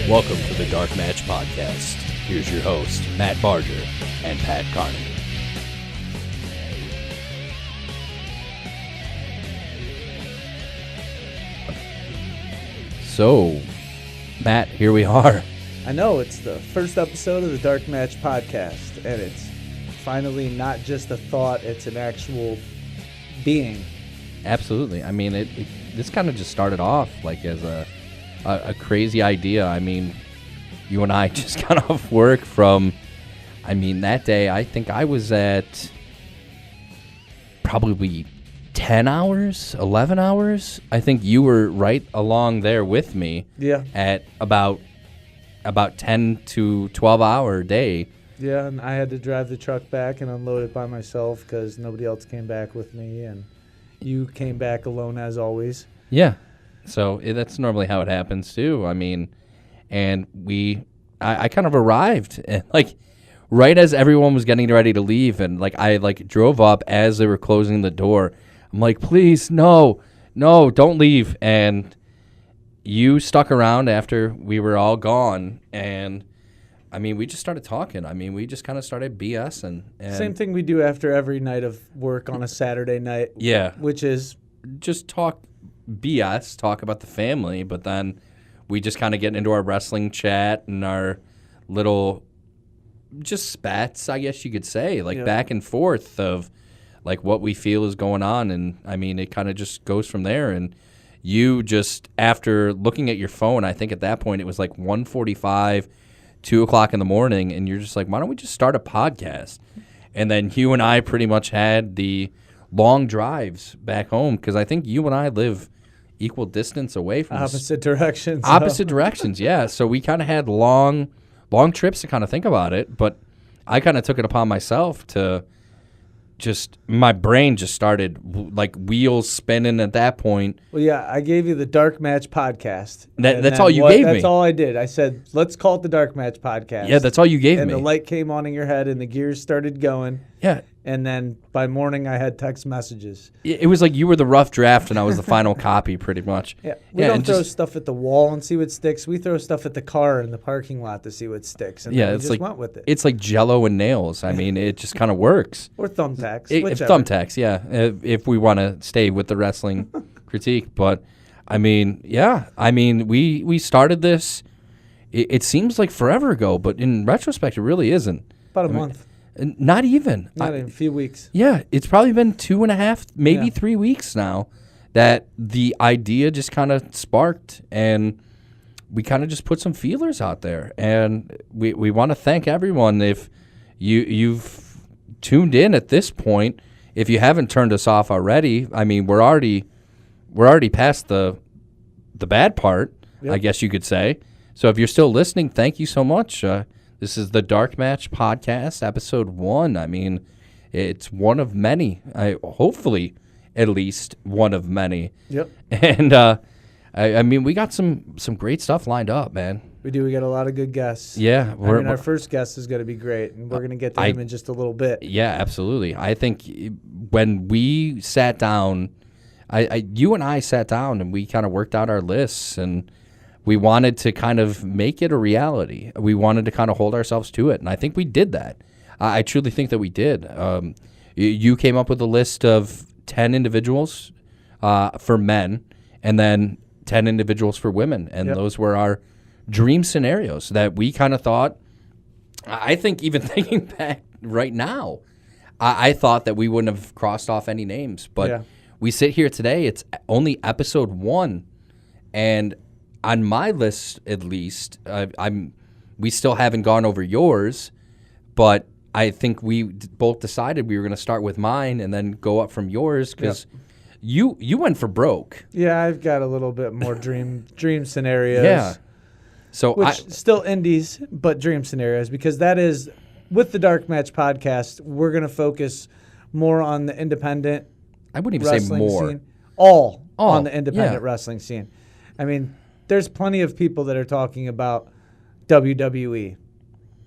Welcome to the Dark Match Podcast. Here's your host, Matt Barger and Pat Carney. So, Matt, here we are. I know, it's the first episode of the Dark Match Podcast, and it's finally not just a thought, it's an actual being. Absolutely. I mean, this kind of just started off like as a crazy idea. I mean, you and I just got off work from, that day, I think I was at probably 10 hours, 11 hours. I think you were right along there with me. Yeah. At about 10 to 12 hour day. Yeah, and I had to drive the truck back and unload it by myself because nobody else came back with me, and you came back alone as always. Yeah. So that's normally how it happens too. And I kind of arrived and right as everyone was getting ready to leave, and I drove up as they were closing the door. I'm like, please, no, don't leave. And you stuck around after we were all gone, and we just started talking. We just kind of started BSing. And same thing we do after every night of work on a Saturday night. Yeah. Which is just talk BS, talk about the family, but then we just kind of get into our wrestling chat and our little just spats, I guess you could say, back and forth of what we feel is going on. And it kind of just goes from there. And you just, after looking at your phone, I think at that point it was 1:45, 2 o'clock in the morning, and you're just like, why don't we just start a podcast? And then you and I pretty much had the long drives back home, because I think you and I live equal distance away from opposite directions. Opposite directions, yeah. So we kind of had long trips to kind of think about it, but I kind of took it upon myself to just, my brain just started wheels spinning at that point. Well, yeah, I gave you the Dark Match Podcast. That's all you gave me. That's all I did. I said, let's call it the Dark Match Podcast. Yeah, that's all you gave me. And the light came on in your head and the gears started going. Yeah. And then by morning, I had text messages. It was like you were the rough draft and I was the final copy, pretty much. Yeah, we don't throw stuff at the wall and see what sticks. We throw stuff at the car in the parking lot to see what sticks. And we just went with it. It's like Jello and nails. It just kind of works. Or thumbtacks. Thumbtacks, yeah. If we want to stay with the wrestling critique, but we started this. It seems like forever ago, but in retrospect, it really isn't. About a month. Not even. Not even a few weeks. Yeah, it's probably been 2.5, maybe 3 weeks now that the idea just kind of sparked, and we kind of just put some feelers out there. And we want to thank everyone. If you've tuned in at this point, if you haven't turned us off already, we're already past the bad part, I guess you could say. So if you're still listening, thank you so much. This is the Dark Match Podcast, episode 1. It's one of many. Hopefully, at least one of many. Yep. And we got some great stuff lined up, man. We do. We got a lot of good guests. Yeah. Our first guest is going to be great, and we're going to get to him in just a little bit. Yeah, absolutely. I think when we sat down, you and I sat down, and we kind of worked out our lists, and we wanted to kind of make it a reality. We wanted to kind of hold ourselves to it, and I think we did that. I truly think that we did. You came up with a list of 10 individuals for men, and then 10 individuals for women, and those were our dream scenarios that we kind of thought. I think even thinking back right now, I thought that we wouldn't have crossed off any names, but we sit here today. It's only episode 1, and on my list, at least, we still haven't gone over yours, but I think we both decided we were going to start with mine and then go up from yours, because you went for broke. Yeah, I've got a little bit more dream scenarios. Yeah, so still indies, but dream scenarios, because that is, with the Dark Match Podcast, we're going to focus more on the independent. I wouldn't even say more. Scene. All on the independent wrestling scene. There's plenty of people that are talking about WWE.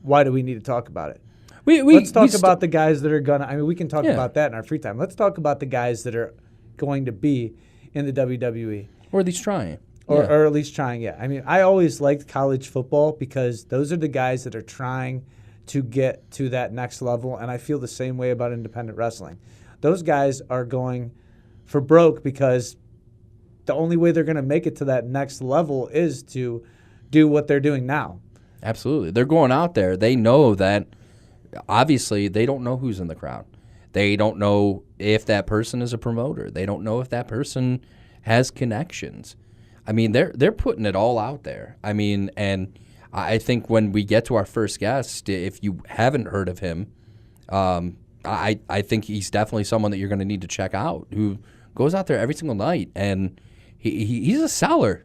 Why do we need to talk about it? Let's talk about the guys that are gonna. We can talk about that in our free time. Let's talk about the guys that are going to be in the WWE. Or at least trying. or at least trying. Yeah, I mean, I always liked college football because those are the guys that are trying to get to that next level, and I feel the same way about independent wrestling. Those guys are going for broke because the only way they're going to make it to that next level is to do what they're doing now. Absolutely. They're going out there. They know that, obviously, they don't know who's in the crowd. They don't know if that person is a promoter. They don't know if that person has connections. I mean, they're putting it all out there. I mean, and I think when we get to our first guest, if you haven't heard of him, I think he's definitely someone that you're going to need to check out, who goes out there every single night, and he's a seller.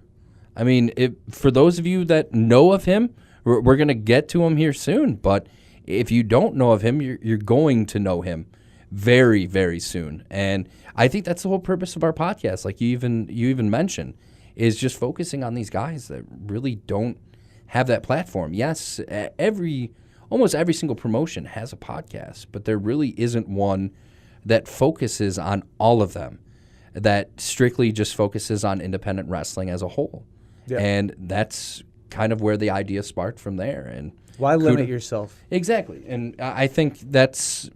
I mean, for those of you that know of him, we're going to get to him here soon, but if you don't know of him, you're going to know him very, very soon. And I think that's the whole purpose of our podcast, like you even mentioned, is just focusing on these guys that really don't have that platform. Yes, almost every single promotion has a podcast, but there really isn't one that focuses on all of them, that strictly just focuses on independent wrestling as a whole. Yeah. And that's kind of where the idea sparked from there. And why limit yourself? Exactly. And I think that's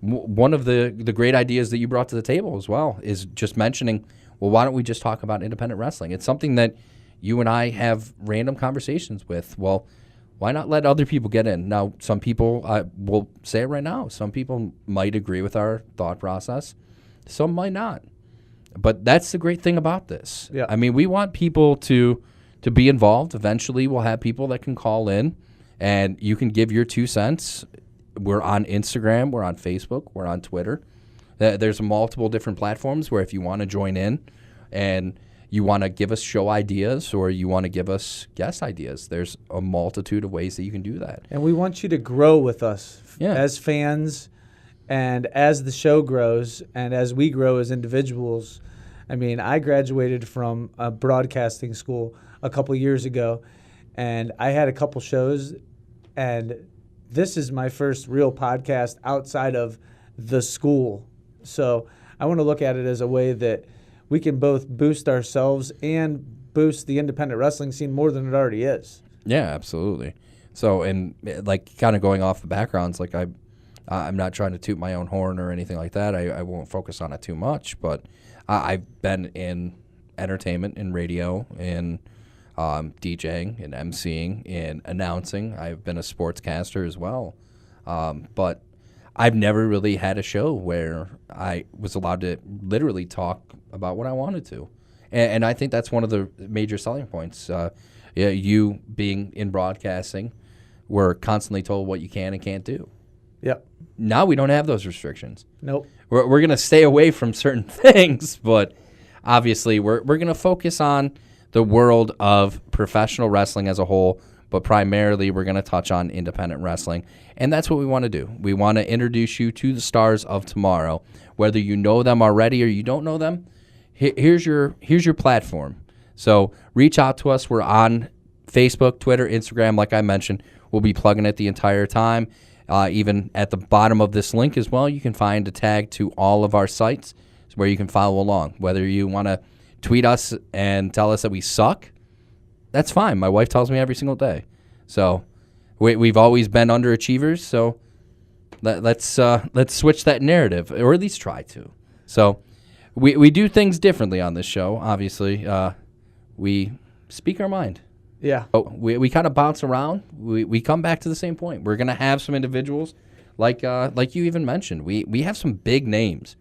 one of the great ideas that you brought to the table as well, is just mentioning, well, why don't we just talk about independent wrestling? It's something that you and I have random conversations with. Well, why not let other people get in? Now, some people, will say it right now, some people might agree with our thought process. Some might not. But that's the great thing about this. Yeah. I mean, we want people to be involved. Eventually, we'll have people that can call in, and you can give your 2 cents. We're on Instagram. We're on Facebook. We're on Twitter. There's multiple different platforms where if you want to join in and you want to give us show ideas or you want to give us guest ideas, there's a multitude of ways that you can do that. And we want you to grow with us as fans, and as the show grows and as we grow as individuals. I mean, I graduated from a broadcasting school a couple years ago, and I had a couple shows, and this is my first real podcast outside of the school. So I want to look at it as a way that we can both boost ourselves and boost the independent wrestling scene more than it already is. Yeah, absolutely. So, and like kind of going off the backgrounds, like I'm not trying to toot my own horn or anything like that. I won't focus on it too much, but I've been in entertainment, in radio, in DJing, in emceeing, in announcing. I've been a sportscaster as well. But I've never really had a show where I was allowed to literally talk about what I wanted to. And I think that's one of the major selling points. You being in broadcasting, we're constantly told what you can and can't do. Yep. Now we don't have those restrictions. Nope. We're going to stay away from certain things, but obviously we're going to focus on the world of professional wrestling as a whole, but primarily we're going to touch on independent wrestling. And that's what we want to do. We want to introduce you to the stars of tomorrow. Whether you know them already or you don't know them, here's your platform. So reach out to us. We're on Facebook, Twitter, Instagram, like I mentioned. We'll be plugging it the entire time. Even at the bottom of this link as well, you can find a tag to all of our sites where you can follow along. Whether you want to tweet us and tell us that we suck, that's fine. My wife tells me every single day. So we've always been underachievers, so let's switch that narrative, or at least try to. So we do things differently on this show, obviously. We speak our mind. Yeah. Oh, we kind of bounce around. We come back to the same point. We're going to have some individuals, like you even mentioned. We have some big names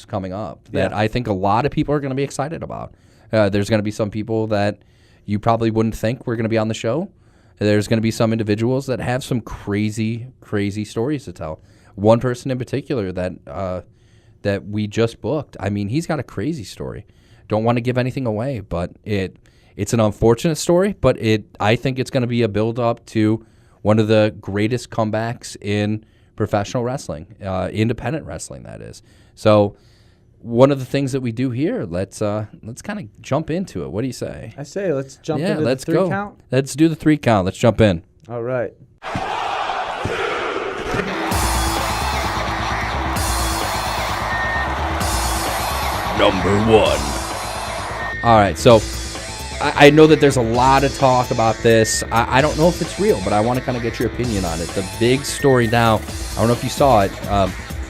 coming up that I think a lot of people are going to be excited about. There's going to be some people that you probably wouldn't think were going to be on the show. There's going to be some individuals that have some crazy, crazy stories to tell. One person in particular that we just booked, I mean, he's got a crazy story. Don't want to give anything away, but it's an unfortunate story, but I think it's going to be a build-up to one of the greatest comebacks in professional wrestling, independent wrestling, that is. So one of the things that we do here, let's kind of jump into it. What do you say? I say let's jump into the three count. Let's do the 3 count. Let's jump in. All right. Number 1. All right, so I know that there's a lot of talk about this. I don't know if it's real, but I want to kind of get your opinion on it. The big story now, I don't know if you saw it.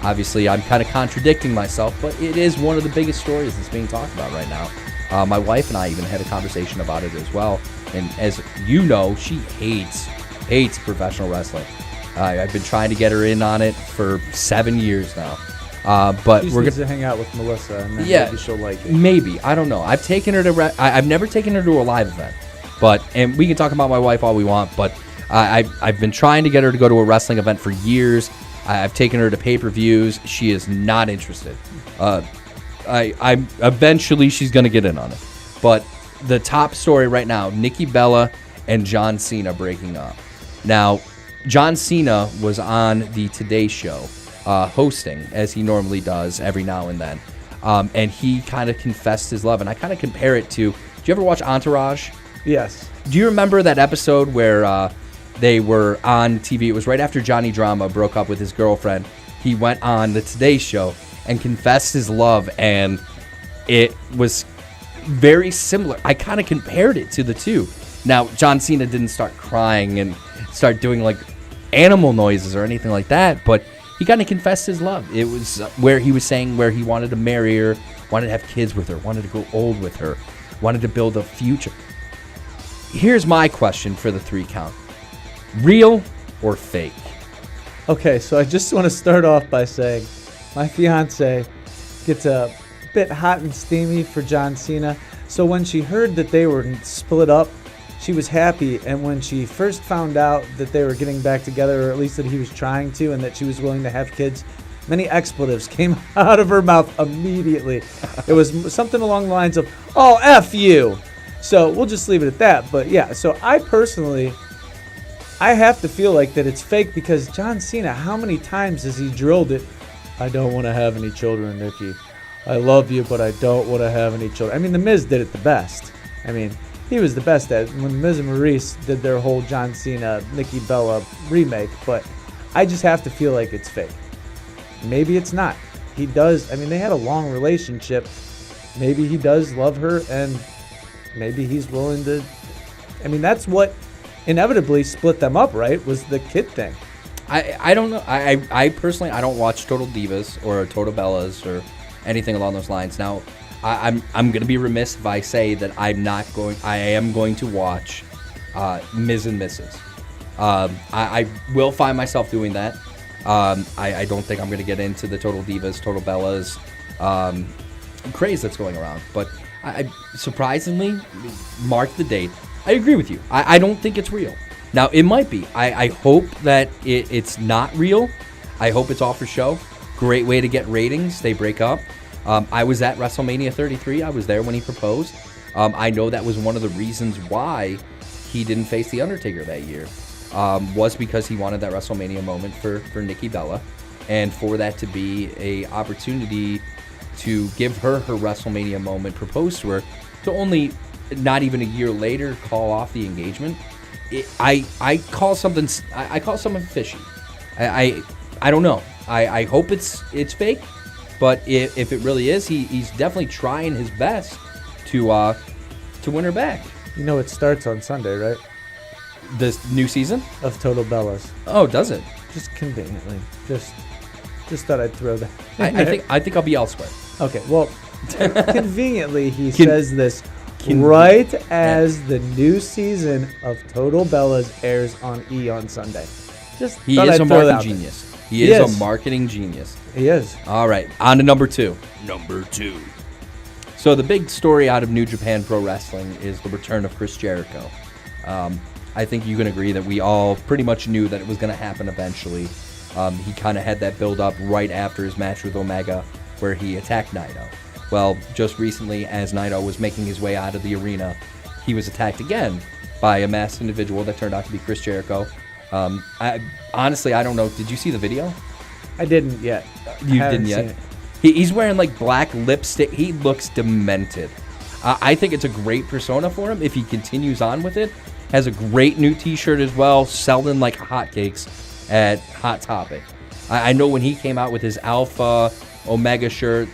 Obviously, I'm kind of contradicting myself, but it is one of the biggest stories that's being talked about right now. My wife and I even had a conversation about it as well. And as you know, she hates professional wrestling. I've been trying to get her in on it for 7 years now. But we're going to hang out with Melissa, and then maybe she'll like it. Maybe, I don't know. I've taken her to. I've never taken her to a live event, and we can talk about my wife all we want. But I've been trying to get her to go to a wrestling event for years. I've taken her to pay-per-views. She is not interested. I'm eventually she's going to get in on it. But the top story right now: Nikki Bella and John Cena breaking up. Now, John Cena was on the Today Show. Hosting, as he normally does every now and then. And he kind of confessed his love. And I kind of compare it to, do you ever watch Entourage? Yes. Do you remember that episode where they were on TV? It was right after Johnny Drama broke up with his girlfriend. He went on the Today Show and confessed his love. And it was very similar. I kind of compared it to the two. Now, John Cena didn't start crying and start doing like animal noises or anything like that, but he kind of confessed his love. It was where he was saying where he wanted to marry her, wanted to have kids with her, wanted to grow old with her, wanted to build a future. Here's my question for the 3 count. Real or fake? Okay, so I just want to start off by saying my fiance gets a bit hot and steamy for John Cena. So when she heard that they were split up, she was happy, and when she first found out that they were getting back together, or at least that he was trying to, and that she was willing to have kids, many expletives came out of her mouth immediately. It was something along the lines of, "Oh, F you." So we'll just leave it at that. But yeah, so I personally, I have to feel like that it's fake, because John Cena, how many times has he drilled it? I don't want to have any children, Nikki. I love you, but I don't want to have any children. I mean, The Miz did it the best. I mean, he was the best at it when Miz and Maurice did their whole John Cena, Nikki Bella remake, but I just have to feel like it's fake. Maybe it's not. He does. I mean, they had a long relationship. Maybe he does love her, and maybe he's willing to. I mean, that's what inevitably split them up, right? Was the kid thing. I don't know. I personally, I don't watch Total Divas or Total Bellas or anything along those lines. Now, I'm going to be remiss if I say that I am going to watch Ms. and Mrs. I will find myself doing that. I don't think I'm going to get into the Total Divas, Total Bellas craze that's going around. But I surprisingly, mark the date. I agree with you. I don't think it's real. Now, it might be. I hope that it's not real. I hope it's all for show. Great way to get ratings. They break up. I was at WrestleMania 33. I was there when he proposed. I know that was one of the reasons why he didn't face The Undertaker that year, was because he wanted that WrestleMania moment for Nikki Bella, and for that to be a opportunity to give her WrestleMania moment, propose to her, to only not even a year later call off the engagement. I call something fishy. I don't know. I hope it's fake. But if it really is, he's definitely trying his best to win her back. You know, it starts on Sunday, right? This new season of Total Bellas. Oh, does it? Just conveniently. Just thought I'd throw that. I think I'll be elsewhere. Okay. Well, conveniently he says this right as the new season of Total Bellas airs on E on Sunday. He is a marketing genius. He is a marketing genius. He is. All right, on to number 2. Number 2. So the big story out of New Japan Pro Wrestling is the return of Chris Jericho. I think you can agree that we all pretty much knew that it was going to happen eventually. He kind of had that build-up right after his match with Omega, where he attacked Naito. Well, just recently, as Naito was making his way out of the arena, he was attacked again by a masked individual that turned out to be Chris Jericho. Honestly, I don't know. Did you see the video? I didn't yet. You didn't yet? He's wearing like black lipstick. He looks demented. I think it's a great persona for him if he continues on with it. Has a great new t-shirt as well, selling like hotcakes at Hot Topic. I know when he came out with his Alpha Omega shirt,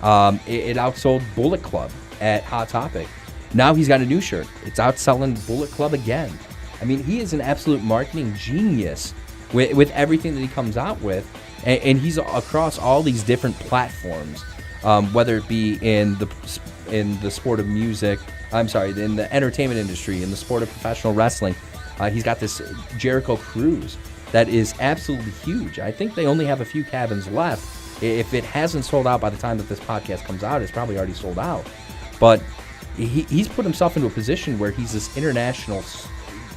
it outsold Bullet Club at Hot Topic. Now he's got a new shirt. It's outselling Bullet Club again. I mean, he is an absolute marketing genius with everything that he comes out with. And he's across all these different platforms, whether it be in the sport of music, in the entertainment industry, in the sport of professional wrestling. He's got this Jericho cruise that is absolutely huge. I think they only have a few cabins left. If it hasn't sold out by the time that this podcast comes out, it's probably already sold out. But he's put himself into a position where he's this international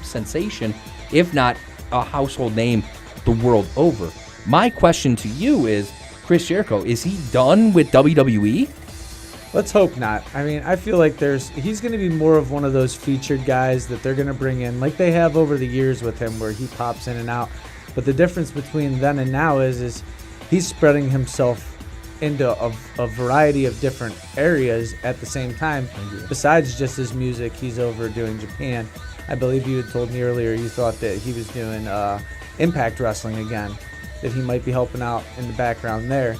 sensation, if not a household name the world over. My question to you is, Chris Jericho, is he done with WWE? Let's hope not. I mean, I feel like he's going to be more of one of those featured guys that they're going to bring in, like they have over the years with him, where he pops in and out. But the difference between then and now is he's spreading himself into a variety of different areas at the same time. Besides just his music, he's over doing Japan. I believe you had told me earlier you thought that he was doing Impact Wrestling again, that he might be helping out in the background there.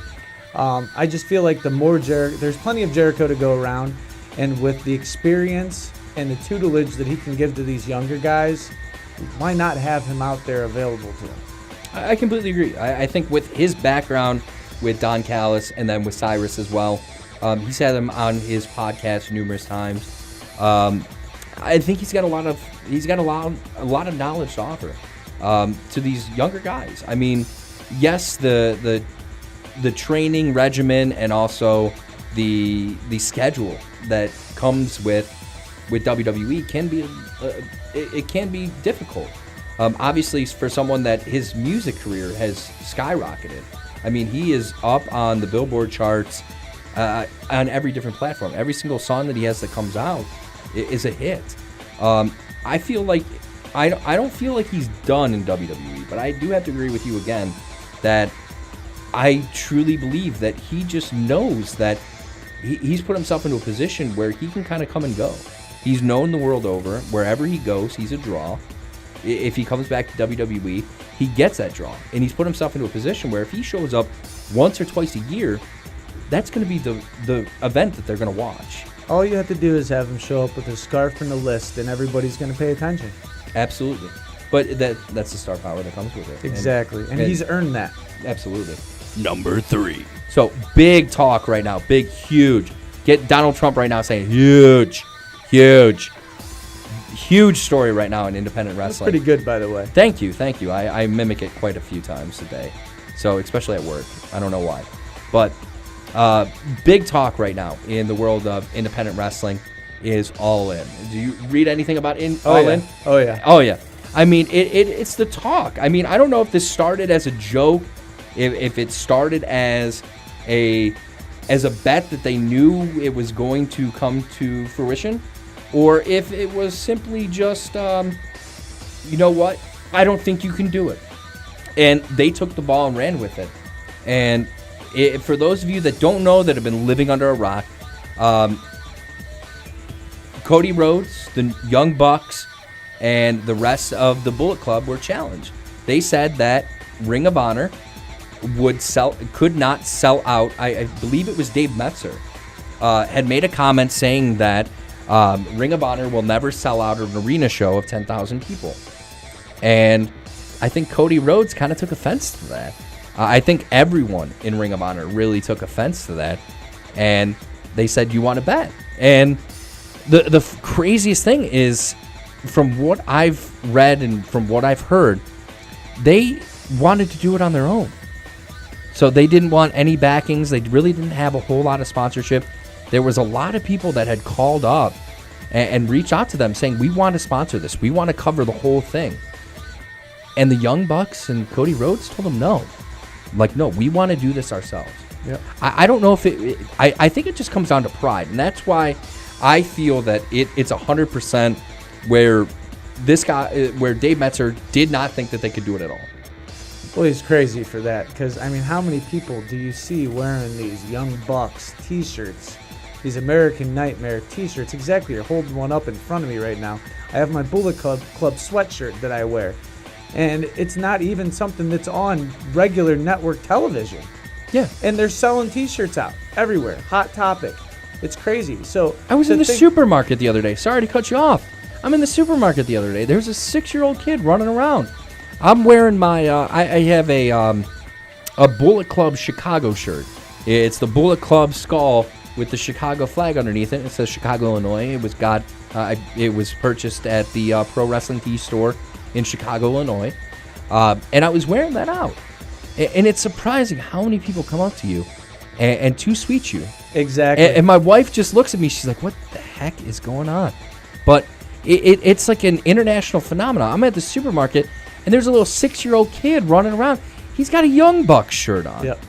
I just feel like the more there's plenty of Jericho to go around, and with the experience and the tutelage that he can give to these younger guys, why not have him out there available to them? I completely agree. I think with his background with Don Callis and then with Cyrus as well, he's had him on his podcast numerous times. I think he's got a lot of knowledge to offer to these younger guys. I mean, yes, the training regimen and also the schedule that comes with WWE can be it can be difficult. Obviously, for someone that his music career has skyrocketed. I mean, he is up on the Billboard charts on every different platform. Every single song that he has that comes out is a hit. I feel like I don't feel like he's done in WWE, but I do have to agree with you again that I truly believe that he just knows that he's put himself into a position where he can kind of come and go. He's known the world over. Wherever he goes, he's a draw. If he comes back to WWE, he gets that draw. And he's put himself into a position where if he shows up once or twice a year, that's going to be the event that they're going to watch. All you have to do is have him show up with a scarf and a list, and everybody's going to pay attention. Absolutely. But that's the star power that comes with it. Exactly. And he's earned that. Absolutely. Number 3. So, big talk right now. Big, huge. Get Donald Trump right now saying huge story right now in independent wrestling. That's pretty good, by the way. Thank you. I mimic it quite a few times a day. So, especially at work. I don't know why. But big talk right now in the world of independent wrestling is All In. Do you read anything about All In? Oh, yeah. Oh, yeah. I mean, it's the talk. I mean, I don't know if this started as a joke, if it started as a bet that they knew it was going to come to fruition, or if it was simply just, you know what, I don't think you can do it. And they took the ball and ran with it. And for those of you that don't know, that have been living under a rock, Cody Rhodes, the Young Bucks, and the rest of the Bullet Club were challenged. They said that Ring of Honor could not sell out. I believe it was Dave Metzer had made a comment saying that Ring of Honor will never sell out an arena show of 10,000 people. And I think Cody Rhodes kind of took offense to that. I think everyone in Ring of Honor really took offense to that. And they said, you want to bet? And the craziest thing is, from what I've read and from what I've heard, they wanted to do it on their own. So they didn't want any backings. They really didn't have a whole lot of sponsorship. There was a lot of people that had called up and reached out to them saying, we want to sponsor this. We want to cover the whole thing. And the Young Bucks and Cody Rhodes told them no. Like, no, we want to do this ourselves. Yep. I don't know if I think it just comes down to pride. And that's why I feel that it's 100% where this guy, where Dave Metzer did not think that they could do it at all. Well, he's crazy for that, because, I mean, how many people do you see wearing these Young Bucks T-shirts, these American Nightmare T-shirts? Exactly, you're holding one up in front of me right now. I have my Bullet Club sweatshirt that I wear, and it's not even something that's on regular network television. Yeah. And they're selling T-shirts out everywhere. Hot Topic, It's crazy. So I was in the supermarket the other day. Sorry to cut you off. I'm in the supermarket the other day. There's a 6-year-old kid running around. I'm wearing my, I have a Bullet Club Chicago shirt. It's the Bullet Club skull with the Chicago flag underneath it. It says Chicago, Illinois. It was purchased at the Pro Wrestling Tees store in Chicago, Illinois. And I was wearing that out. And it's surprising how many people come up to you and too sweet you. Exactly. And my wife just looks at me. She's like, what the heck is going on? But it's like an international phenomenon. I'm at the supermarket, and there's a little 6-year-old kid running around. He's got a Young Bucks shirt on. Yep.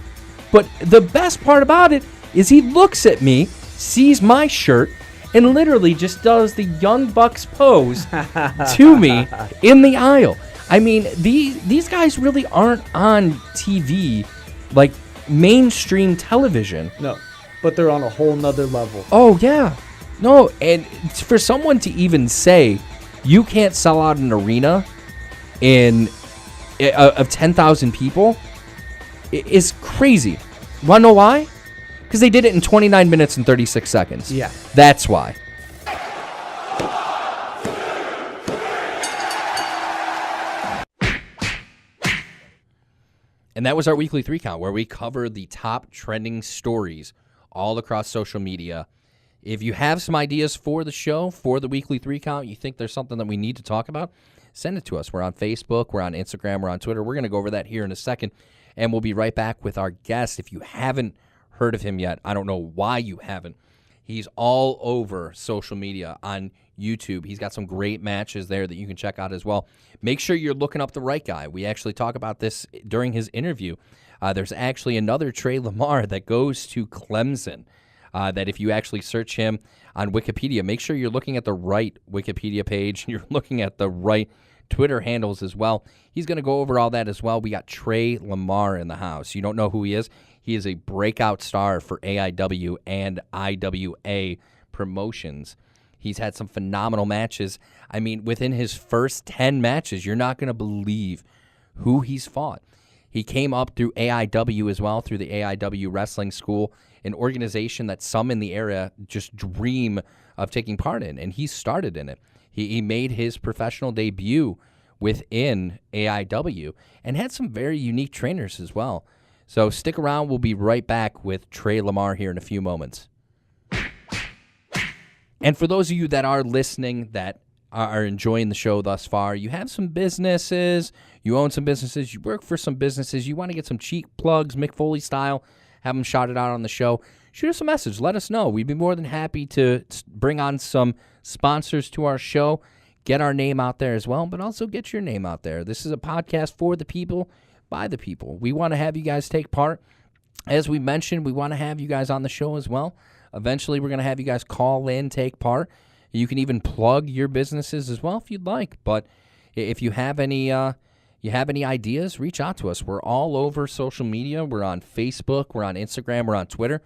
But the best part about it is he looks at me, sees my shirt, and literally just does the Young Bucks pose to me in the aisle. I mean, these guys really aren't on TV, like mainstream television. No, but they're on a whole nother level. Oh, yeah. No, and for someone to even say you can't sell out an arena of 10,000 people is crazy. Want to know why? Because they did it in 29 minutes and 36 seconds. Yeah. That's why. And that was our weekly 3 count, where we cover the top trending stories all across social media. If you have some ideas for the show, for the weekly 3 count, you think there's something that we need to talk about, send it to us. We're on Facebook, we're on Instagram, we're on Twitter. We're going to go over that here in a second, and we'll be right back with our guest. If you haven't heard of him yet, I don't know why you haven't. He's all over social media on YouTube. He's got some great matches there that you can check out as well. Make sure you're looking up the right guy. We actually talk about this during his interview. There's actually another Tre LaMar that goes to Clemson. That if you actually search him on Wikipedia, make sure you're looking at the right Wikipedia page. You're looking at the right Twitter handles as well. He's going to go over all that as well. We got Tre LaMar in the house. You don't know who he is? He is a breakout star for AIW and IWA promotions. He's had some phenomenal matches. I mean, within his first 10 matches, you're not going to believe who he's fought. He came up through AIW as well, through the AIW Wrestling School, an organization that some in the area just dream of taking part in, and he started in it. He made his professional debut within AIW and had some very unique trainers as well. So stick around. We'll be right back with Tre LaMar here in a few moments. And for those of you that are listening that are enjoying the show thus far, you have some businesses, you own some businesses, you work for some businesses, you want to get some cheap plugs, Mick Foley style, have them shouted out on the show, shoot us a message. Let us know. We'd be more than happy to bring on some sponsors to our show, get our name out there as well, but also get your name out there. This is a podcast for the people, by the people. We want to have you guys take part. As we mentioned, we want to have you guys on the show as well. Eventually, we're going to have you guys call in, take part. You can even plug your businesses as well if you'd like. But if you have any ideas, reach out to us. We're all over social media. We're on Facebook. We're on Instagram. We're on Twitter.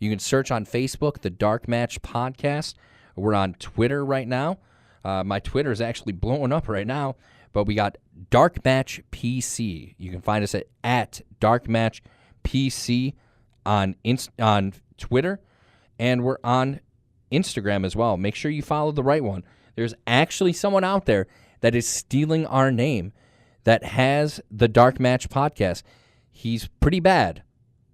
You can search on Facebook, the Dark Match Podcast. We're on Twitter right now. My Twitter is actually blowing up right now. But we got Dark Match PC. You can find us at Dark Match PC on Twitter. And we're on Instagram as well. Make sure you follow the right one. There's actually someone out there that is stealing our name that has the Dark Match Podcast. He's pretty bad.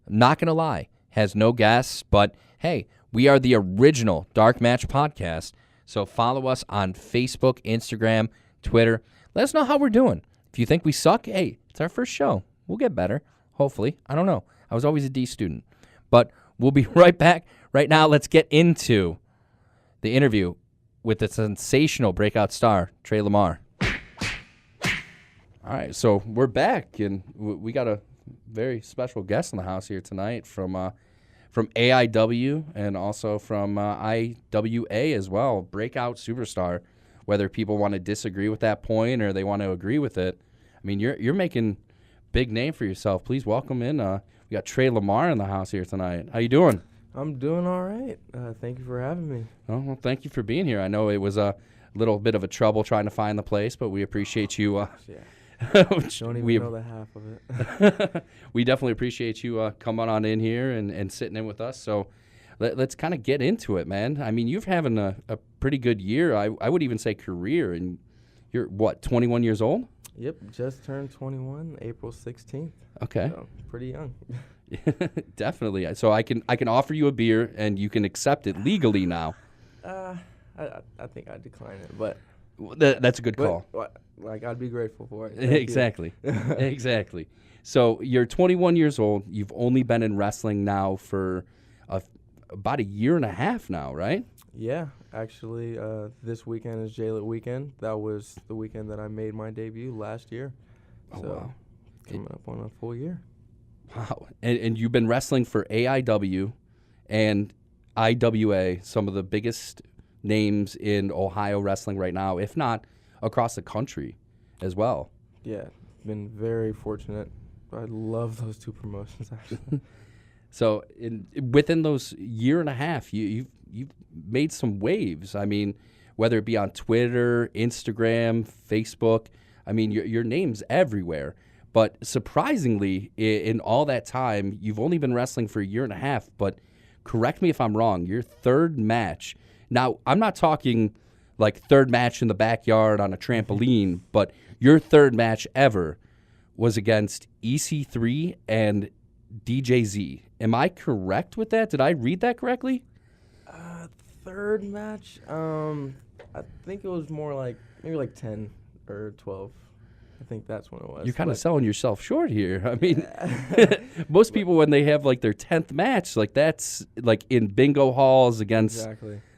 I'm not going to lie. Has no guests, but hey, we are the original Dark Match Podcast. So follow us on Facebook, Instagram, Twitter. Let us know how we're doing. If you think we suck, hey, it's our first show. We'll get better, hopefully. I don't know. I was always a D student. But we'll be right back. Right now, let's get into the interview with the sensational breakout star, Tre LaMar. All right, so we're back, and we got a very special guest in the house here tonight from AIW and also from IWA as well, breakout superstar. Whether people want to disagree with that point or they want to agree with it, I mean, you're making big name for yourself. Please welcome in. We got Tre LaMar in the house here tonight. How you doing? I'm doing all right. Thank you for having me. Oh, well, thank you for being here. I know it was a little bit of a trouble trying to find the place, but we appreciate you. Don't even know the half of it. We definitely appreciate you coming on in here and sitting in with us. So let's kind of get into it, man. I mean, you're having a pretty good year. I would even say career, and you're, what, 21 years old? Yep, just turned 21, April 16th. Okay. So, pretty young. Definitely. So I can offer you a beer, and you can accept it legally now. I think I'd decline it, but that's a good call. Like, I'd be grateful for it. Exactly. Exactly. So you're 21 years old. You've only been in wrestling now for about a year and a half now, right? Yeah. Actually, this weekend is J-Lit weekend. That was the weekend that I made my debut last year. Oh, so wow. Coming up on a full year. Wow. And you've been wrestling for AIW and IWA, some of the biggest names in Ohio wrestling right now, if not across the country as well. Yeah, been very fortunate. I love those two promotions, actually. So within those year and a half, you've made some waves. I mean, whether it be on Twitter, Instagram, Facebook, I mean, your name's everywhere. But surprisingly, in all that time, you've only been wrestling for a year and a half. But correct me if I'm wrong, your third match. Now, I'm not talking like third match in the backyard on a trampoline, but your third match ever was against EC3 and DJZ. Am I correct with that? Did I read that correctly? Third match? I think it was more like maybe like 10 or 12. I think that's when it was. You're kind of selling yourself short here. I mean, most people, when they have like their 10th match, like that's like in bingo halls against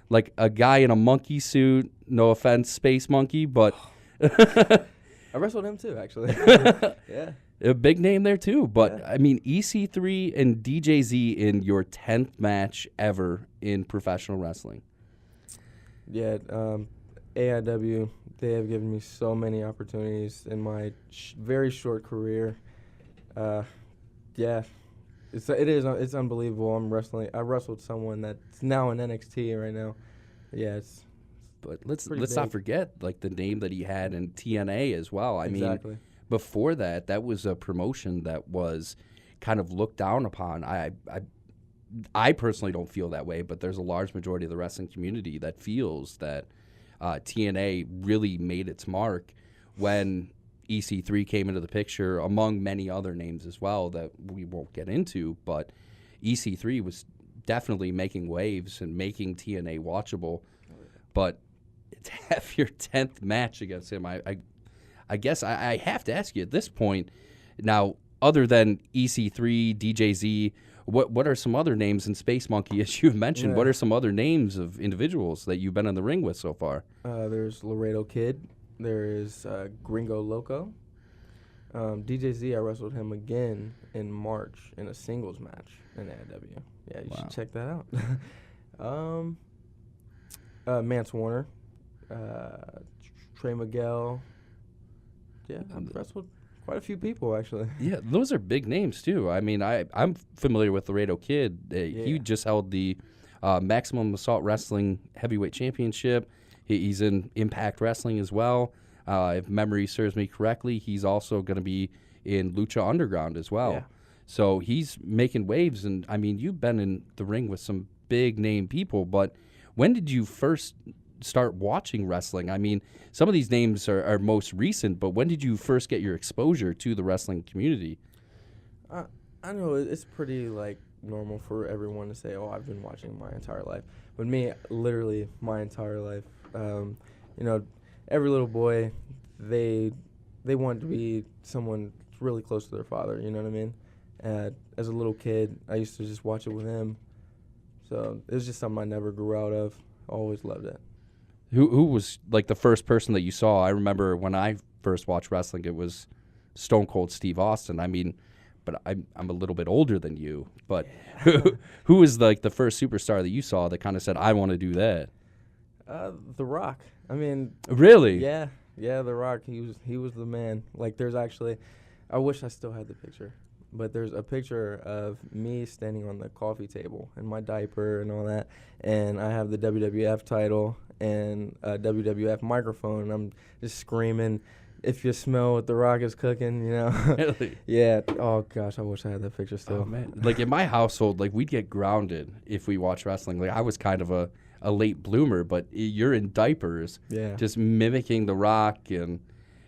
like a guy in a monkey suit. No offense, Space Monkey, but I wrestled him too, actually. Yeah. A big name there too. But yeah. I mean, EC3 and DJZ in your 10th match ever in professional wrestling. Yeah. AIW, they have given me so many opportunities in my very short career. Yeah, it's unbelievable. I wrestled someone that's now in NXT right now. Yeah, but let's not forget like the name that he had in TNA as well. I mean, before that was a promotion that was kind of looked down upon. I personally don't feel that way, but there's a large majority of the wrestling community that feels that TNA really made its mark when EC3 came into the picture, among many other names as well that we won't get into. But EC3 was definitely making waves and making TNA watchable. But to have your 10th match against him, I guess I have to ask you at this point, now, other than EC3, DJZ, what are some other names in Space Monkey, as you've mentioned? Yeah. What are some other names of individuals that you've been in the ring with so far? There's Laredo Kid. There is Gringo Loco. DJZ, I wrestled him again in March in a singles match in AIW. Yeah, you should check that out. Mance Warner. Trey Miguel. Yeah, I've wrestled quite a few people, actually. Yeah, those are big names, too. I mean, I'm familiar with Laredo Kid. He just held the Maximum Assault Wrestling Heavyweight Championship. He's in Impact Wrestling as well. If memory serves me correctly, he's also going to be in Lucha Underground as well. Yeah. So he's making waves. And, I mean, you've been in the ring with some big-name people, but when did you first start watching wrestling? I mean, some of these names are most recent, but when did you first get your exposure to the wrestling community? I know it's pretty like normal for everyone to say, "Oh, I've been watching my entire life." But me, literally my entire life. You know, every little boy, they want to be someone really close to their father. You know what I mean? As a little kid, I used to just watch it with him. So it was just something I never grew out of. Always loved it. Who was like the first person that you saw? I remember when I first watched wrestling, it was Stone Cold Steve Austin. I mean, but I'm a little bit older than you. But who was like the first superstar that you saw that kind of said, "I want to do that"? The Rock. I mean, really? Yeah, The Rock. He was the man. Like, there's actually, I wish I still had the picture. But there's a picture of me standing on the coffee table in my diaper and all that, and I have the WWF title and a WWF microphone, and I'm just screaming, if you smell what The Rock is cooking, you know. Really? Yeah. Oh gosh, I wish I had that picture still. Oh, man. Like in my household, like we'd get grounded if we watched wrestling. Like I was kind of a late bloomer, but you're in diapers, just mimicking The Rock and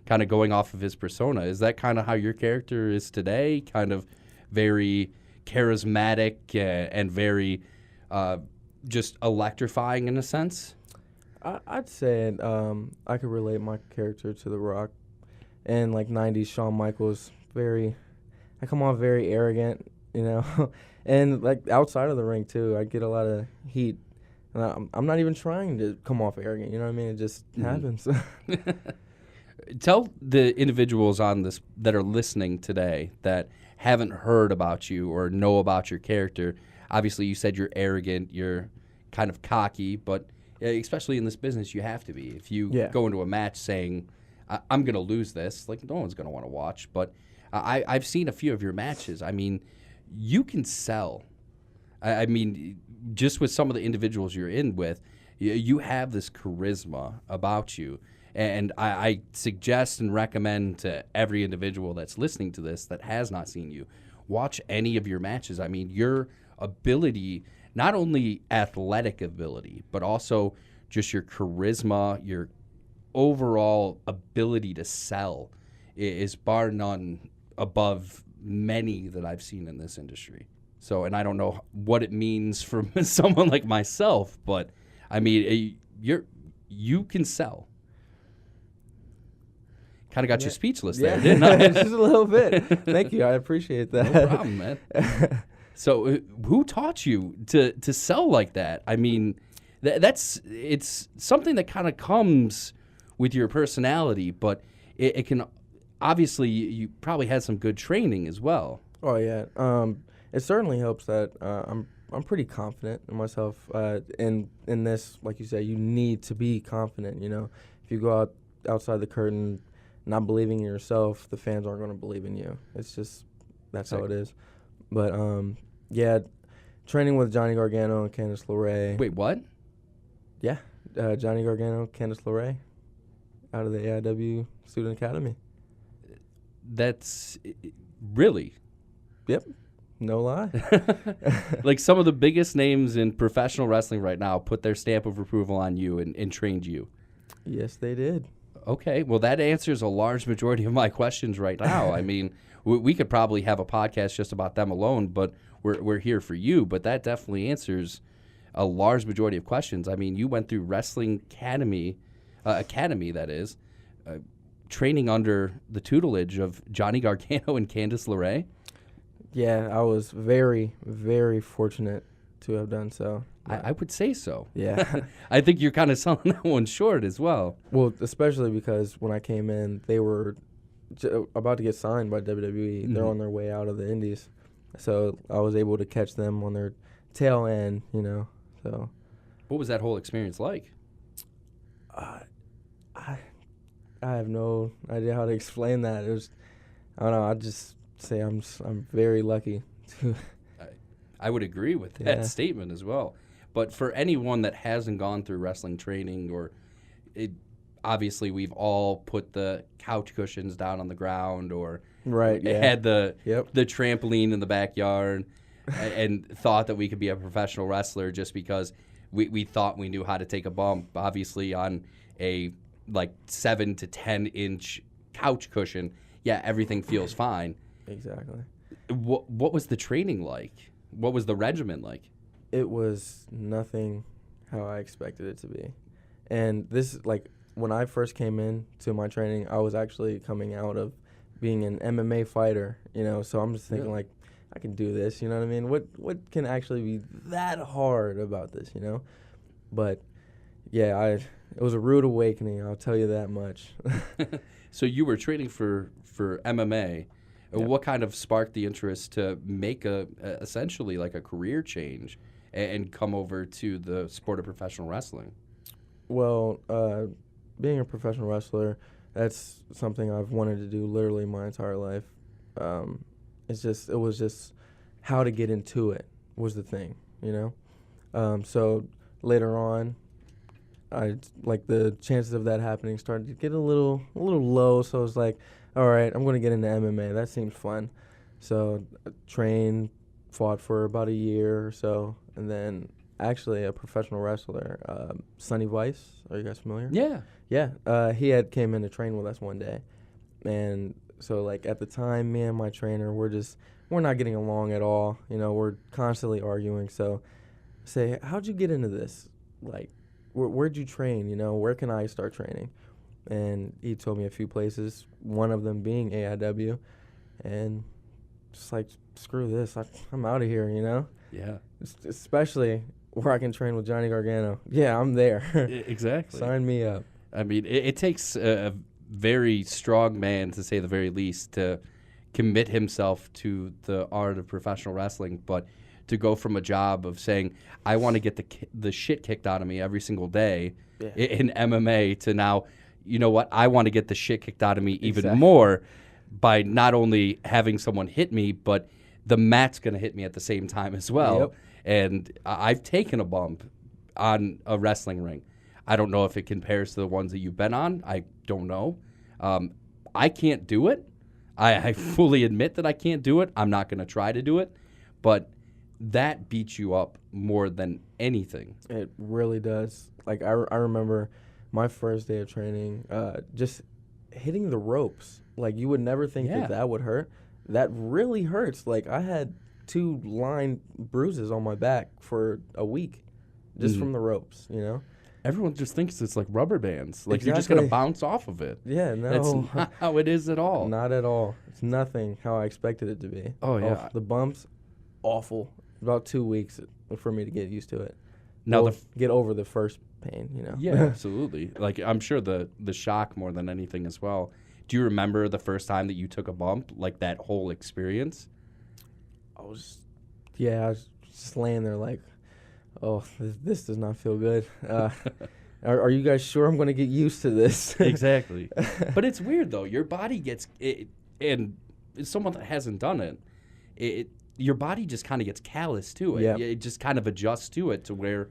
kind of going off of his persona. Is that kind of how your character is today? Kind of very charismatic and very just electrifying in a sense? I'd say I could relate my character to The Rock. And like 90s Shawn Michaels, I come off very arrogant, you know. And like outside of the ring too, I get a lot of heat. And I'm not even trying to come off arrogant, you know what I mean? It just happens. Tell the individuals on this that are listening today that haven't heard about you or know about your character. Obviously, you said you're arrogant, you're kind of cocky, but especially in this business, you have to be. If you go into a match saying, I'm going to lose this, like no one's going to want to watch. But I've seen a few of your matches. I mean, you can sell. I mean, just with some of the individuals you're in with, you have this charisma about you. And I suggest and recommend to every individual that's listening to this that has not seen you, watch any of your matches. I mean, your ability, not only athletic ability, but also just your charisma, your overall ability to sell is bar none above many that I've seen in this industry. So, and I don't know what it means for someone like myself, but I mean, you can sell. Kind of got you speechless there, didn't I? Just a little bit. Thank you. I appreciate that. No problem, man. So who taught you to sell like that? I mean, it's something that kind of comes with your personality, but it can obviously you probably had some good training as well. Oh yeah. It certainly helps that I'm pretty confident in myself. In this, like you said, you need to be confident. You know, if you go outside the curtain, not believing in yourself, the fans aren't going to believe in you. It's just that's how it is. But yeah, training with Johnny Gargano and Candice LeRae. Wait, what? Yeah, Johnny Gargano, Candice LeRae, out of the AIW Student Academy. That's really. Yep. No lie. Like some of the biggest names in professional wrestling right now put their stamp of approval on you and trained you. Yes, they did. Okay, well, that answers a large majority of my questions right now. I mean, we could probably have a podcast just about them alone, but we're here for you. But that definitely answers a large majority of questions. I mean, you went through Wrestling Academy, that is, training under the tutelage of Johnny Gargano and Candice LeRae. Yeah, I was very, very fortunate to have done so. I would say so. Yeah. I think you're kind of selling that one short as well. Well, especially because when I came in, they were about to get signed by WWE. Mm-hmm. They're on their way out of the Indies. So I was able to catch them on their tail end, you know. So, what was that whole experience like? I have no idea how to explain that. It was, I don't know, I'd just say I'm very lucky. I would agree with that statement as well. But for anyone that hasn't gone through wrestling training, obviously we've all put the couch cushions down on the ground or had the trampoline in the backyard and thought that we could be a professional wrestler just because we thought we knew how to take a bump. Obviously on a like 7 to 10 inch couch cushion, everything feels fine. Exactly. What was the training like? What was the regimen like? It was nothing how I expected it to be. And this, like, when I first came in to my training, I was actually coming out of being an MMA fighter, you know, so I'm just thinking, like, I can do this, you know what I mean? What can actually be that hard about this, you know? But, yeah, it was a rude awakening, I'll tell you that much. So you were training for MMA. Yep. What kind of sparked the interest to make essentially like a career change and come over to the sport of professional wrestling? Well, being a professional wrestler, that's something I've wanted to do literally my entire life. It was just how to get into it was the thing, you know? So later on, the chances of that happening started to get a little low. So I was like, all right, I'm going to get into MMA. That seems fun. So I trained, fought for about a year or so, and then actually a professional wrestler, Sonny Weiss. Are you guys familiar? Yeah. Yeah. He had came in to train with us one day. And so, like, at the time, me and my trainer, we're not getting along at all. You know, we're constantly arguing. So I say, how'd you get into this? Like, where'd you train? You know, where can I start training? And he told me a few places, one of them being AIW. And just like, screw this. I'm out of here, you know? Yeah. Especially where I can train with Johnny Gargano. Yeah, I'm there. Exactly. Sign me up. I mean, it takes a very strong man, to say the very least, to commit himself to the art of professional wrestling, but to go from a job of saying, I want to get the shit kicked out of me every single day in MMA to now, you know what, I want to get the shit kicked out of me even more by not only having someone hit me, but the mat's going to hit me at the same time as well. Yep. And I've taken a bump on a wrestling ring. I don't know if it compares to the ones that you've been on. I don't know. I can't do it. I fully admit that I can't do it. I'm not going to try to do it. But that beats you up more than anything. It really does. Like, I remember my first day of training, just hitting the ropes. Like, you would never think that would hurt. That really hurts. Like, I had 2 line bruises on my back for a week just from the ropes, you know? Everyone just thinks it's like rubber bands. Like, you're just going to bounce off of it. Yeah, no. That's not how it is at all. Not at all. It's nothing how I expected it to be. Oh, yeah. The bumps, awful. About 2 weeks for me to get used to it. Now get over the first pain, you know? Yeah, absolutely. Like, I'm sure the shock more than anything as well. Do you remember the first time that you took a bump, like that whole experience? I was just laying there like, oh, this does not feel good. Are you guys sure I'm going to get used to this? Exactly. But it's weird, though. Your body gets it, and someone that hasn't done it, your body just kind of gets callous to it. Yeah. It just kind of adjusts to it to where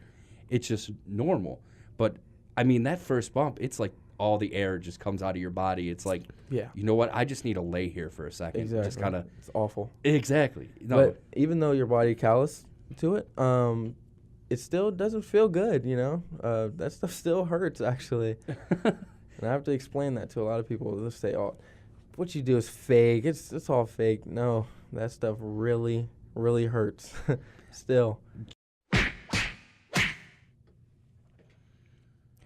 it's just normal. But, I mean, that first bump, it's like all the air just comes out of your body. It's like, you know what? I just need to lay here for a second. Exactly. Just kind of. It's awful. Exactly. No. But even though your body callous to it, it still doesn't feel good, you know? That stuff still hurts, actually. And I have to explain that to a lot of people. They'll say, oh, what you do is fake. It's all fake. No, that stuff really, really hurts still.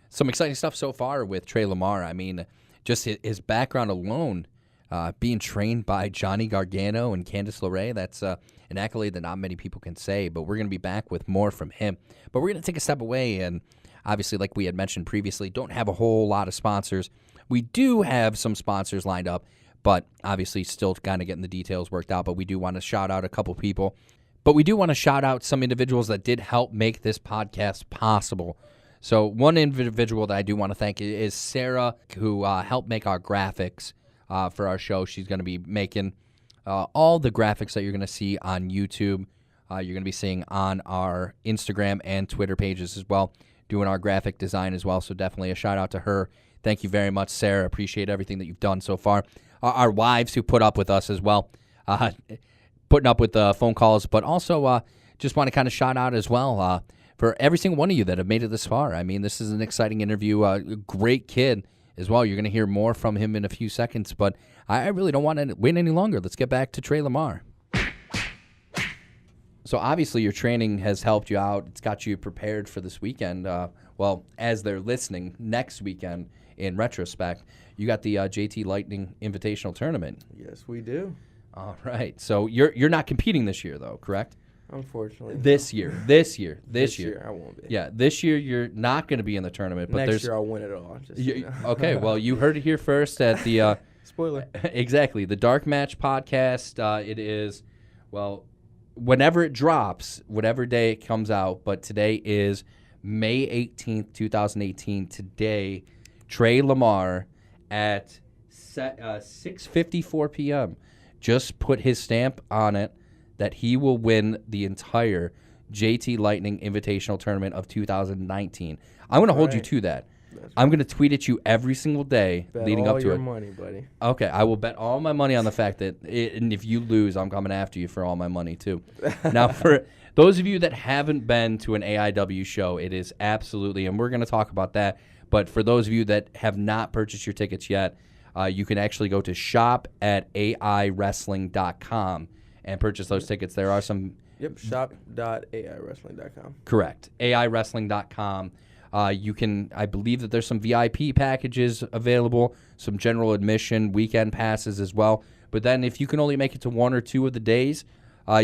Some exciting stuff so far with Tre LaMar. I mean, just his background alone, being trained by Johnny Gargano and Candice LeRae, that's an accolade that not many people can say, but we're going to be back with more from him. But we're going to take a step away, and obviously, like we had mentioned previously, don't have a whole lot of sponsors. We do have some sponsors lined up, but obviously still kind of getting the details worked out, but we do want to shout out a couple people. But we do want to shout out some individuals that did help make this podcast possible. So one individual that I do want to thank is Sarah, who helped make our graphics for our show. She's going to be making all the graphics that you're going to see on YouTube. You're going to be seeing on our Instagram and Twitter pages as well, doing our graphic design as well. So definitely a shout out to her. Thank you very much, Sarah. Appreciate everything that you've done so far. Our wives who put up with us as well, putting up with the phone calls, but also just want to kind of shout out as well for every single one of you that have made it this far. I mean, this is an exciting interview. Great kid as well. You're going to hear more from him in a few seconds, but I really don't want to wait any longer. Let's get back to Tre LaMar. So obviously your training has helped you out. It's got you prepared for this weekend. Well, as they're listening, next weekend, in retrospect, you got the JT Lightning Invitational Tournament. Yes, we do. All right. So you're not competing this year, though, correct? Unfortunately. This year, I won't be. Yeah, this year you're not going to be in the tournament. But next year I'll win it all. Okay, well, you heard it here first at the... Spoiler. Exactly. The Dark Match podcast. It is, well, whenever it drops, whatever day it comes out, but today is May 18th, 2018. Today, Tre LaMar at 6:54 p.m. just put his stamp on it that he will win the entire JT Lightning Invitational Tournament of 2019. I'm going to hold you to that. I'm going to tweet at you every single day leading up to it. Bet all your money, buddy. Okay, I will bet all my money on the fact that, and if you lose, I'm coming after you for all my money too. Now, for those of you that haven't been to an AIW show, it is absolutely, and we're going to talk about that, but for those of you that have not purchased your tickets yet, you can actually go to shop@aiwrestling.com and purchase those tickets. There are some... Yep, shop.aiwrestling.com. Correct, aiwrestling.com. You can, I believe that there's some VIP packages available, some general admission, weekend passes as well. But then if you can only make it to one or two of the days,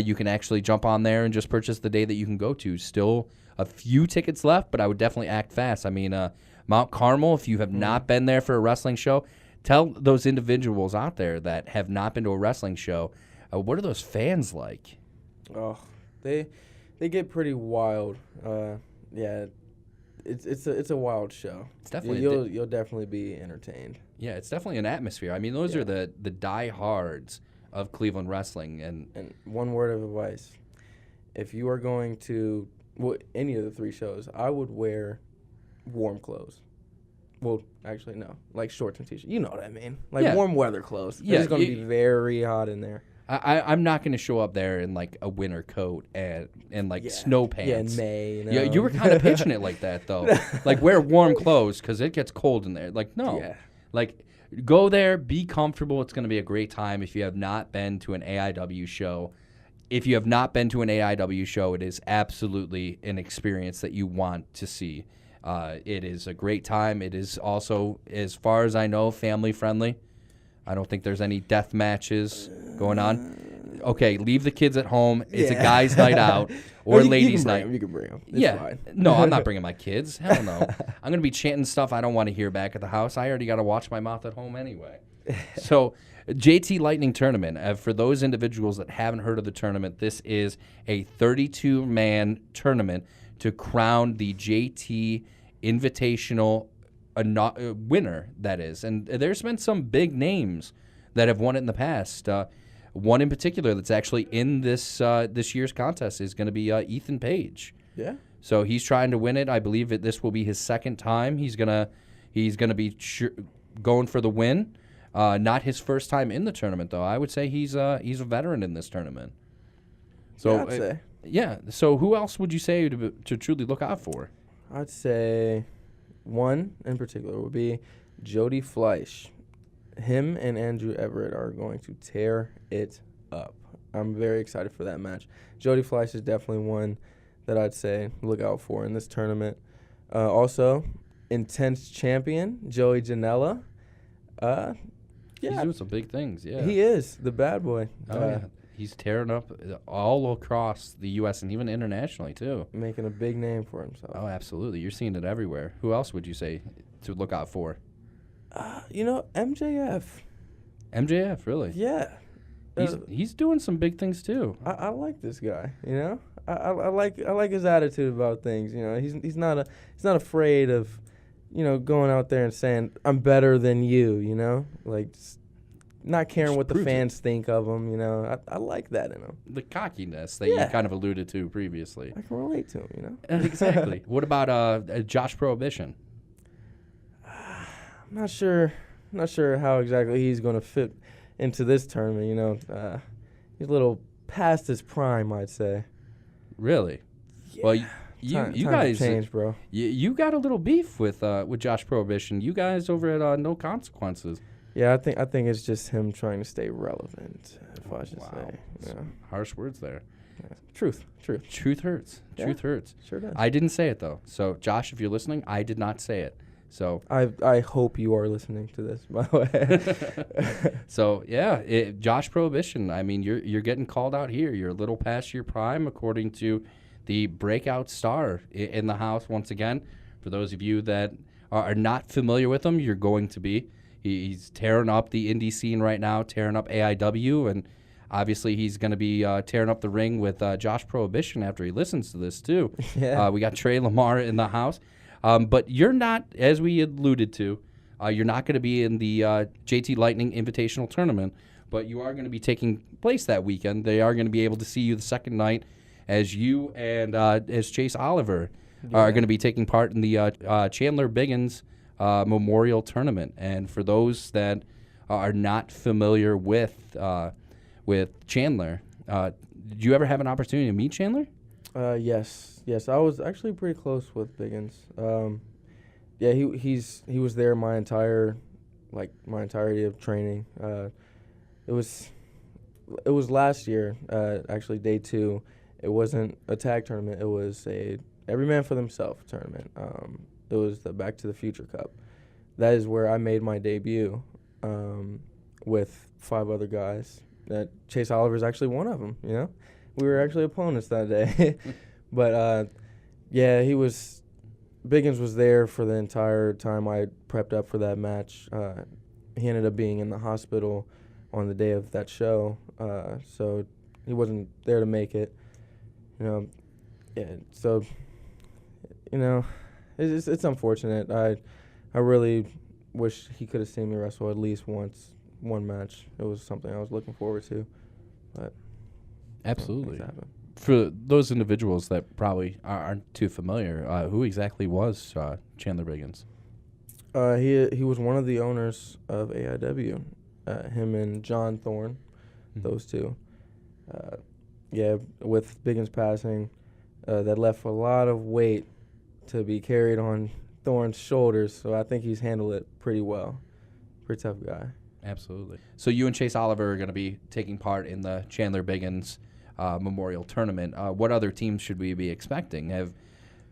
you can actually jump on there and just purchase the day that you can go to. Still a few tickets left, but I would definitely act fast. I mean, Mount Carmel, if you have not been there for a wrestling show, tell those individuals out there that have not been to a wrestling show, what are those fans like? Oh, they get pretty wild. Yeah, it's a wild show. It's definitely you'll definitely be entertained. Yeah, it's definitely an atmosphere. I mean, those are the diehards of Cleveland wrestling. And one word of advice: if you are going to any of the three shows, I would wear warm clothes. Well, actually, no, like shorts and t-shirts. You know what I mean? Like warm weather clothes. Yeah, it's going to be very hot in there. I'm not going to show up there in like a winter coat and like snow pants. Yeah, in May. Yeah, you were kind of pitching it like that though. Like wear warm clothes because it gets cold in there. Like no, like go there, be comfortable. It's going to be a great time. If you have not been to an AIW show, it is absolutely an experience that you want to see. It is a great time. It is also, as far as I know, family friendly. I don't think there's any death matches going on. Okay, leave the kids at home. It's a guy's night out or ladies' night. You can bring them. It's fine. No, I'm not bringing my kids. Hell no. I'm going to be chanting stuff I don't want to hear back at the house. I already got to watch my mouth at home anyway. So, JT Lightning Tournament. For those individuals that haven't heard of the tournament, this is a 32-man tournament to crown the JT Invitational winner, that is. And there's been some big names that have won it in the past. One in particular that's actually in this year's contest is going to be Ethan Page. Yeah. So he's trying to win it. I believe that this will be his second time. He's gonna be going for the win. Not his first time in the tournament, though. I would say he's a veteran in this tournament. So I'd say. Yeah. So who else would you say to truly look out for? I'd say one in particular would be Jody Fleisch. Him and Andrew Everett are going to tear it up. I'm very excited for that match. Jody Fleisch is definitely one that I'd say look out for in this tournament. Also, Intense Champion, Joey Janela. He's doing some big things, yeah. He is, the bad boy. Yeah. He's tearing up all across the U.S. and even internationally, too. Making a big name for himself. Oh, absolutely. You're seeing it everywhere. Who else would you say to look out for? MJF. MJF, really? Yeah. He's doing some big things, too. I like this guy, you know? I like his attitude about things, you know? He's not afraid of, going out there and saying, I'm better than you, you know? Like, not caring what the fans think of him, you know. I like that in him. The cockiness that you kind of alluded to previously. I can relate to him, you know. Exactly. What about Josh Prohibition? I'm not sure how exactly he's going to fit into this tournament, you know. He's a little past his prime, I'd say. Really? Yeah. Well, you guys change, bro. You got a little beef with Josh Prohibition. You guys over at No Consequences. Yeah, I think it's just him trying to stay relevant, if I should say. Yeah. Harsh words there. Yeah. Truth hurts. Yeah. Truth hurts. Sure does. I didn't say it, though. So, Josh, if you're listening, I did not say it. So I hope you are listening to this, by the way. So, yeah, Josh Prohibition, I mean, you're getting called out here. You're a little past your prime, according to the breakout star in the house once again. For those of you that are not familiar with him, you're going to be. He's tearing up the indie scene right now, tearing up AIW, and obviously he's going to be tearing up the ring with Josh Prohibition after he listens to this, too. Yeah. We got Tre LaMar in the house. But you're not, as we alluded to, you're not going to be in the JT Lightning Invitational Tournament, but you are going to be taking place that weekend. They are going to be able to see you the second night as you and as Chase Oliver are going to be taking part in the Chandler Biggins Memorial Tournament. And for those that are not familiar with Chandler, did you ever have an opportunity to meet Chandler? Yes. I was actually pretty close with Biggins. He was there my entirety of training. It was last year, actually day 2. It wasn't a tag tournament. It was a every man for themselves tournament. It was the Back to the Future Cup. That is where I made my debut with 5 other guys. That Chase Oliver is actually one of them. You know, we were actually opponents that day. But Biggins was there for the entire time I prepped up for that match. He ended up being in the hospital on the day of that show, so he wasn't there to make it. It's unfortunate. I really wish he could have seen me wrestle at least one match. It was something I was looking forward to, but absolutely. For those individuals that probably aren't too familiar, who exactly was Chandler Biggins? He was one of the owners of AIW. Him and John Thorne, those two. With Biggins passing, that left a lot of weight to be carried on Thorne's shoulders, so I think he's handled it pretty well. Pretty tough guy. Absolutely. So you and Chase Oliver are going to be taking part in the Chandler Biggins Memorial Tournament. What other teams should we be expecting?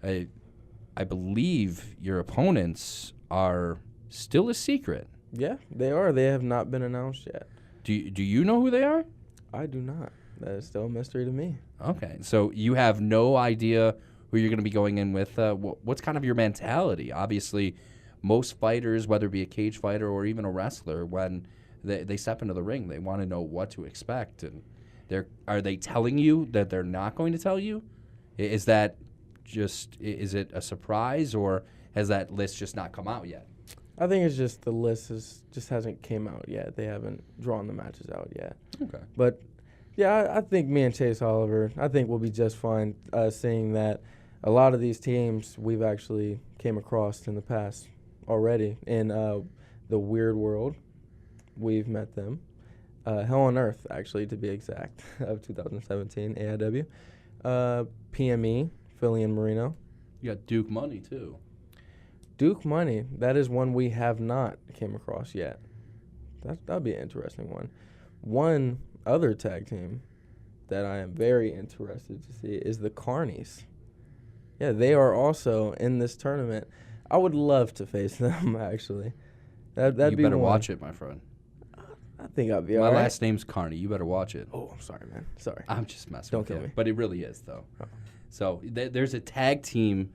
I believe your opponents are still a secret. Yeah, they are. They have not been announced yet. Do you know who they are? I do not. That is still a mystery to me. Okay, so you have no idea who you're going to be going in with. What's kind of your mentality? Obviously, most fighters, whether it be a cage fighter or even a wrestler, when they step into the ring, they want to know what to expect. And are they telling you that they're not going to tell you? Is it a surprise, or has that list just not come out yet? I think it's just the list just hasn't came out yet. They haven't drawn the matches out yet. Okay. But, yeah, I think me and Chase Oliver, I think we'll be just fine seeing that a lot of these teams we've actually came across in the past already. In the Weird World, we've met them. Hell on Earth, actually, to be exact, of 2017, AIW. PME, Philly and Marino. You got Duke Money, too. Duke Money, that is one we have not came across yet. That'll be an interesting one. One other tag team that I am very interested to see is the Carnies. Yeah, they are also in this tournament. I would love to face them, actually. That'd be You better one. watch it, my friend. I think I'll be all right. right. My last name's Carney. You better watch it. Oh, I'm sorry, man. Sorry. I'm just messing Don't with kill you. me. But it really is, though. Oh. So there's a tag team,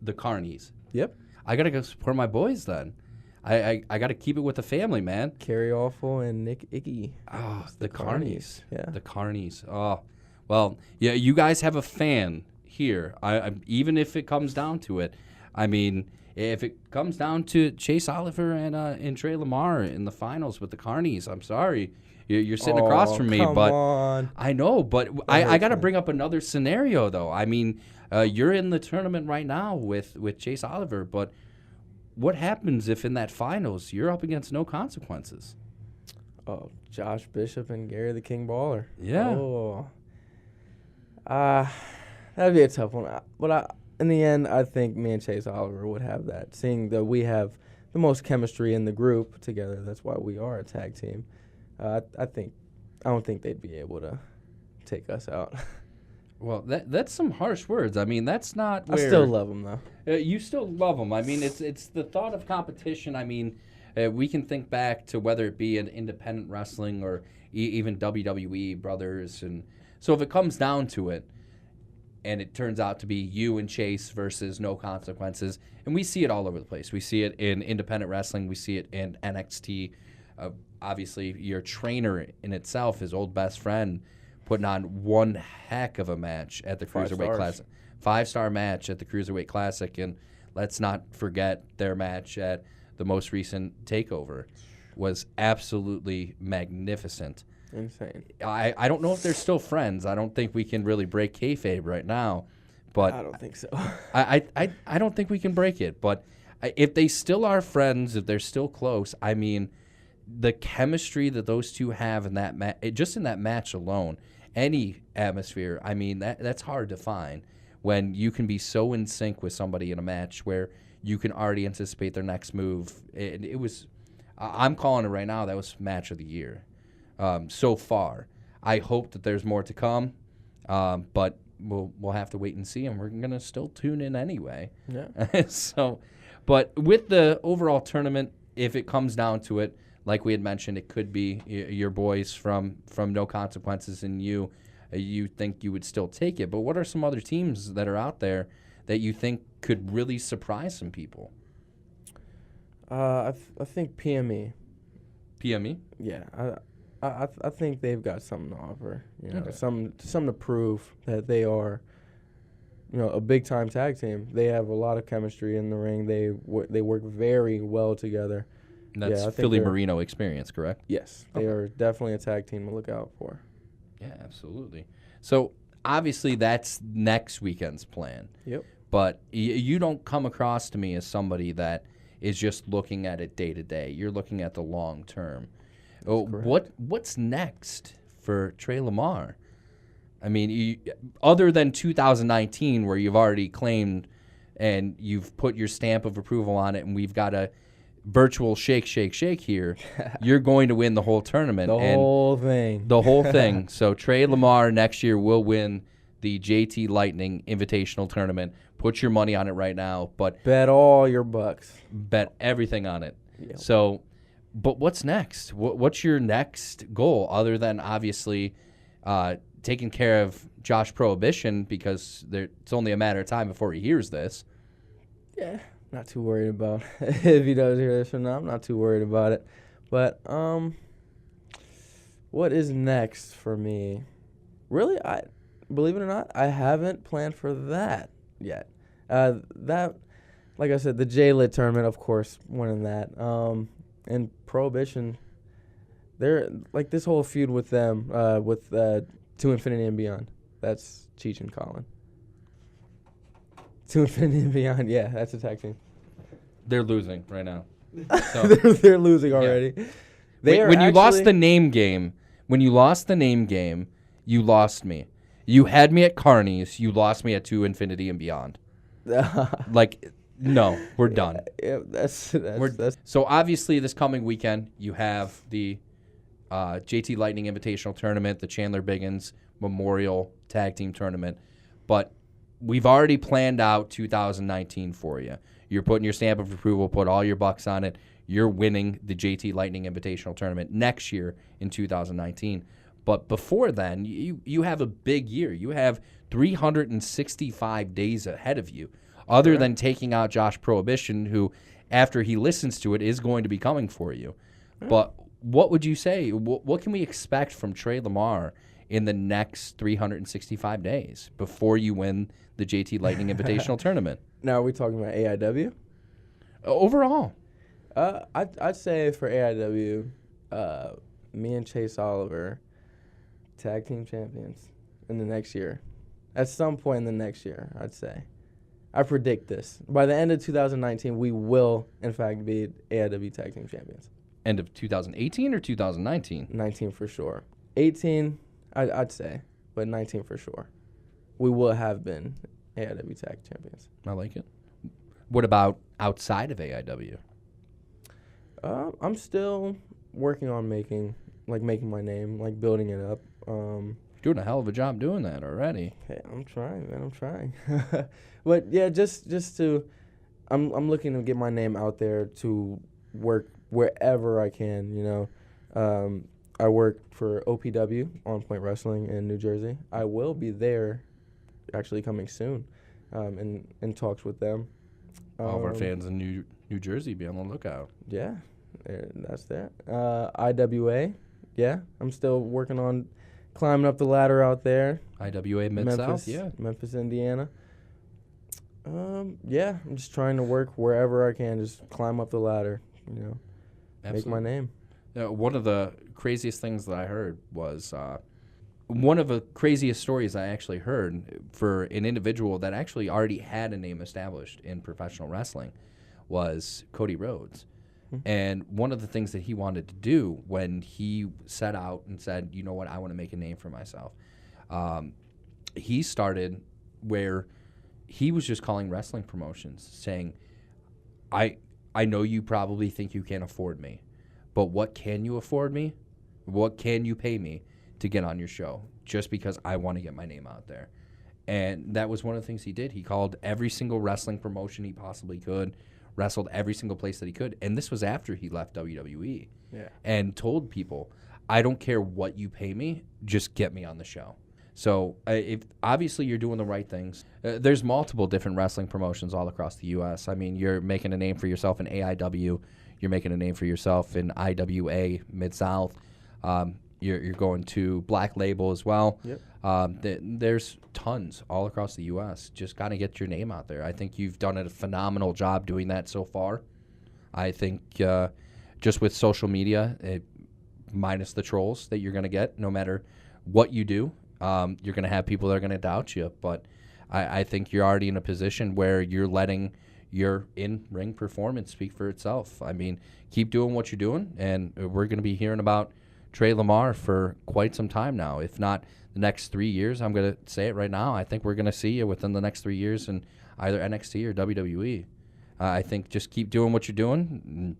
the Carnies. Yep. I got to go support my boys then. I got to keep it with the family, man. Carrie Awful and Nick Icky. Oh, the Carnies. Yeah. The Carnies. Oh, well, yeah, you guys have a fan here. I even if it comes down to it, I mean, if it comes down to Chase Oliver and Tre LaMar in the finals with the Carnies, I'm sorry. You're sitting across from me, but on. I know, but I got to bring up another scenario, though. I mean, you're in the tournament right now with Chase Oliver, but what happens if in that finals you're up against No Consequences? Oh, Josh Bishop and Gary the King Baller. Yeah. Oh. That'd be a tough one. But in the end, I think me and Chase Oliver would have that. Seeing that we have the most chemistry in the group together, that's why we are a tag team. I don't think they'd be able to take us out. Well, that's some harsh words. I mean, that's not where... I still love them, though. You still love them. I mean, it's the thought of competition. I mean, we can think back to whether it be an independent wrestling or even WWE brothers. And so if it comes down to it, and it turns out to be you and Chase versus No Consequences, and we see it all over the place. We see it in independent wrestling. We see it in NXT. Obviously, your trainer in itself, his old best friend, putting on one heck of a match at the Cruiserweight Classic. 5-star match at the Cruiserweight Classic. And let's not forget their match at the most recent TakeOver was absolutely magnificent. Insane. I don't know if they're still friends. I don't think we can really break kayfabe right now, but I don't think so. I don't think we can break it. But if they still are friends, if they're still close, I mean, the chemistry that those two have in that just in that match alone, any atmosphere, I mean, that's hard to find when you can be so in sync with somebody in a match where you can already anticipate their next move. It was, I'm calling it right now, that was match of the year. So far, I hope that there's more to come, but we'll have to wait and see, and we're gonna still tune in anyway. Yeah. So, but with the overall tournament, if it comes down to it, like we had mentioned, it could be your boys from No Consequences, and you think you would still take it. But what are some other teams that are out there that you think could really surprise some people? I think PME. PME? Yeah. I think they've got something to offer. You know, something to prove that they are, you know, a big time tag team. They have a lot of chemistry in the ring. They work very well together. And that's Philly Marino experience, correct? Yes, they are definitely a tag team to look out for. Yeah, absolutely. So obviously that's next weekend's plan. Yep. But you don't come across to me as somebody that is just looking at it day to day. You're looking at the long term. What's next for Tre LaMar? I mean, other than 2019, where you've already claimed and you've put your stamp of approval on it, and we've got a virtual shake here, you're going to win the whole tournament. The whole thing. So Tre LaMar next year will win the JT Lightning Invitational Tournament. Put your money on it right now. But bet all your bucks. Bet everything on it. Yep. So, but what's next? What's your next goal other than obviously taking care of Josh Prohibition, because it's only a matter of time before he hears this? Yeah, not too worried about if he does hear this or not. I'm not too worried about it. But what is next for me? Really, believe it or not, I haven't planned for that yet. That, like I said, the J-Lit tournament, of course, winning that. And Prohibition, they're like this whole feud with them, with To Infinity and Beyond. That's Cheech and Colin. To Infinity and Beyond, yeah, that's a tag team. They're losing right now. So. they're losing already. Yeah. When you lost the name game, you lost me. You had me at Carnies. You lost me at To Infinity and Beyond. No, we're done. Yeah, that's. So obviously this coming weekend you have the JT Lightning Invitational Tournament, the Chandler Biggins Memorial Tag Team Tournament, but we've already planned out 2019 for you. You're putting your stamp of approval, put all your bucks on it. You're winning the JT Lightning Invitational Tournament next year in 2019. But before then, you have a big year. You have 365 days ahead of you, other than taking out Josh Prohibition, who, after he listens to it, is going to be coming for you. But what would you say? What can we expect from Tre LaMar in the next 365 days before you win the JT Lightning Invitational Tournament? Now, are we talking about AIW? Overall. I'd say for AIW, me and Chase Oliver, tag team champions in the next year. At some point in the next year, I'd say. I predict this. By the end of 2019, we will, in fact, be AIW tag team champions. End of 2018 or 2019? 19 for sure. 18, I'd say, but 19 for sure. We will have been AIW tag champions. I like it. What about outside of AIW? I'm still working on making my name, like building it up. Doing a hell of a job doing that already. Hey, I'm trying, man. I'm trying. But yeah, just to, I'm looking to get my name out there to work wherever I can. You know, I work for OPW, On Point Wrestling in New Jersey. I will be there, actually coming soon, in talks with them. All of our fans in New Jersey, be on the lookout. Yeah, that's that. IWA, yeah, I'm still working on climbing up the ladder out there. IWA-Mid-South, yeah. Memphis, Indiana. Yeah, I'm just trying to work wherever I can, just climb up the ladder, you know, Absolutely. Make my name. One of the craziest things that I heard was one of the craziest stories I actually heard for an individual that actually already had a name established in professional wrestling was Cody Rhodes. And one of the things that he wanted to do when he set out and said, you know what, I want to make a name for myself, he started where he was just calling wrestling promotions saying, I know you probably think you can't afford me, but what can you afford me? What can you pay me to get on your show? Just because I want to get my name out there. And that was one of the things he did. He called every single wrestling promotion he possibly could, wrestled every single place that he could. And this was after he left WWE. Yeah. And told people, I don't care what you pay me, just get me on the show. So if obviously you're doing the right things. There's multiple different wrestling promotions all across the U.S. I mean, you're making a name for yourself in AIW. You're making a name for yourself in IWA-Mid-South. You're going to Black Label as well. Yep. There's tons all across the U.S. Just got to get your name out there. I think you've done a phenomenal job doing that so far. I think just with social media, minus the trolls that you're going to get, no matter what you do, you're going to have people that are going to doubt you. But I think you're already in a position where you're letting your in-ring performance speak for itself. I mean, keep doing what you're doing, and we're going to be hearing about Tre LaMar for quite some time now. If not the next 3 years, I'm going to say it right now, I think we're going to see you within the next 3 years in either NXT or WWE. I think just keep doing what you're doing.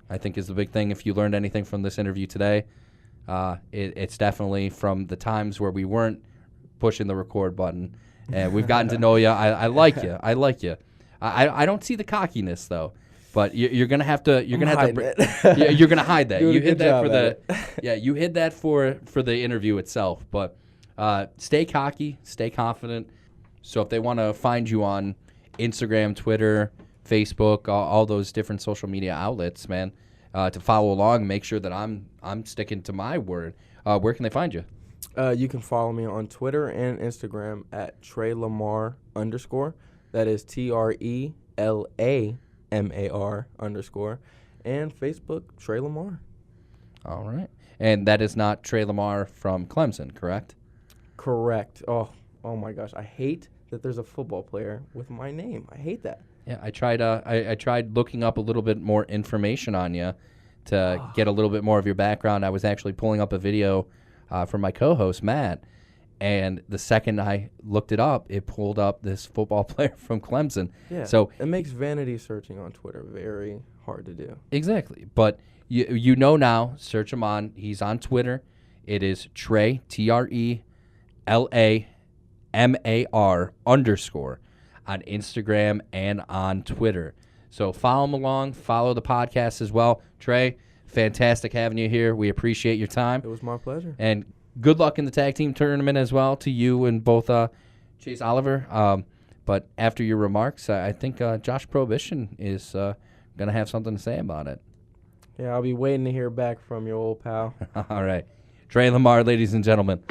I think is the big thing. If you learned anything from this interview today, it's definitely from the times where we weren't pushing the record button, and we've gotten to know you. I like you. I like you. I don't see the cockiness though, but you're gonna have to. You're gonna have to. You're gonna hide that. You hid that for the. Yeah, you hid that for the interview itself. But stay cocky, stay confident. So if they want to find you on Instagram, Twitter, Facebook, all those different social media outlets, man, to follow along, make sure that I'm sticking to my word. Where can they find you? You can follow me on Twitter and Instagram at Tre LaMar _. That is TRELAMAR _. And Facebook, Tre LaMar. All right. And that is not Tre LaMar from Clemson, correct? Correct. Oh my gosh. I hate that there's a football player with my name. I hate that. Yeah, I tried. I tried looking up a little bit more information on you to get a little bit more of your background. I was actually pulling up a video from my co-host Matt, and the second I looked it up, it pulled up this football player from Clemson. Yeah, so it makes vanity searching on Twitter very hard to do. Exactly, but you know now. Search him on. He's on Twitter. It is Tre TRELAMAR _ on Instagram and on Twitter. So follow him along, follow the podcast as well. Tre, fantastic having you here. We appreciate your time. It was my pleasure. And good luck in the tag team tournament as well to you and both Chase Oliver. But after your remarks, I think Josh Prohibition is going to have something to say about it. Yeah, I'll be waiting to hear back from your old pal. All right. Tre LaMar, ladies and gentlemen.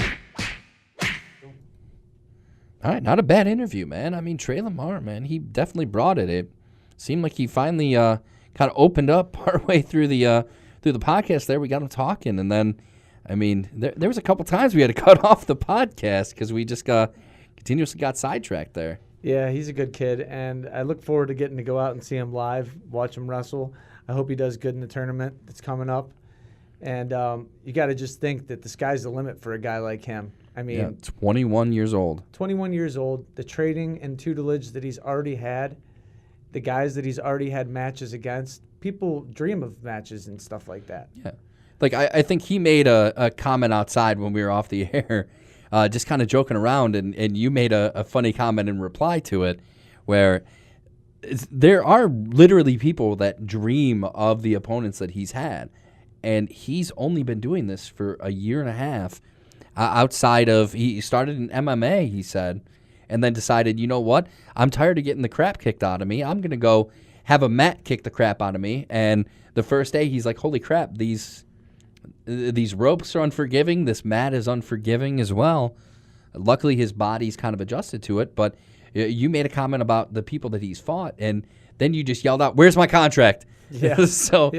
All right, not a bad interview, man. I mean, Tre LaMar, man, he definitely brought it. It seemed like he finally kind of opened up partway through the podcast there. We got him talking, and then, I mean, there was a couple times we had to cut off the podcast because we just continuously got sidetracked there. Yeah, he's a good kid, and I look forward to getting to go out and see him live, watch him wrestle. I hope he does good in the tournament that's coming up. And you got to just think that the sky's the limit for a guy like him. I mean, yeah, 21 years old. 21 years old. The trading and tutelage that he's already had, the guys that he's already had matches against, people dream of matches and stuff like that. Yeah. Like, I think he made a comment outside when we were off the air, just kind of joking around, and you made a funny comment in reply to it, where there are literally people that dream of the opponents that he's had, and he's only been doing this for a year and a half. Outside of, he started in MMA, he said, and then decided, you know what, I'm tired of getting the crap kicked out of me. I'm going to go have a mat kick the crap out of me. And the first day, he's like, holy crap, these ropes are unforgiving. This mat is unforgiving as well. Luckily, his body's kind of adjusted to it. But you made a comment about the people that he's fought, and then you just yelled out, where's my contract? Yeah. So,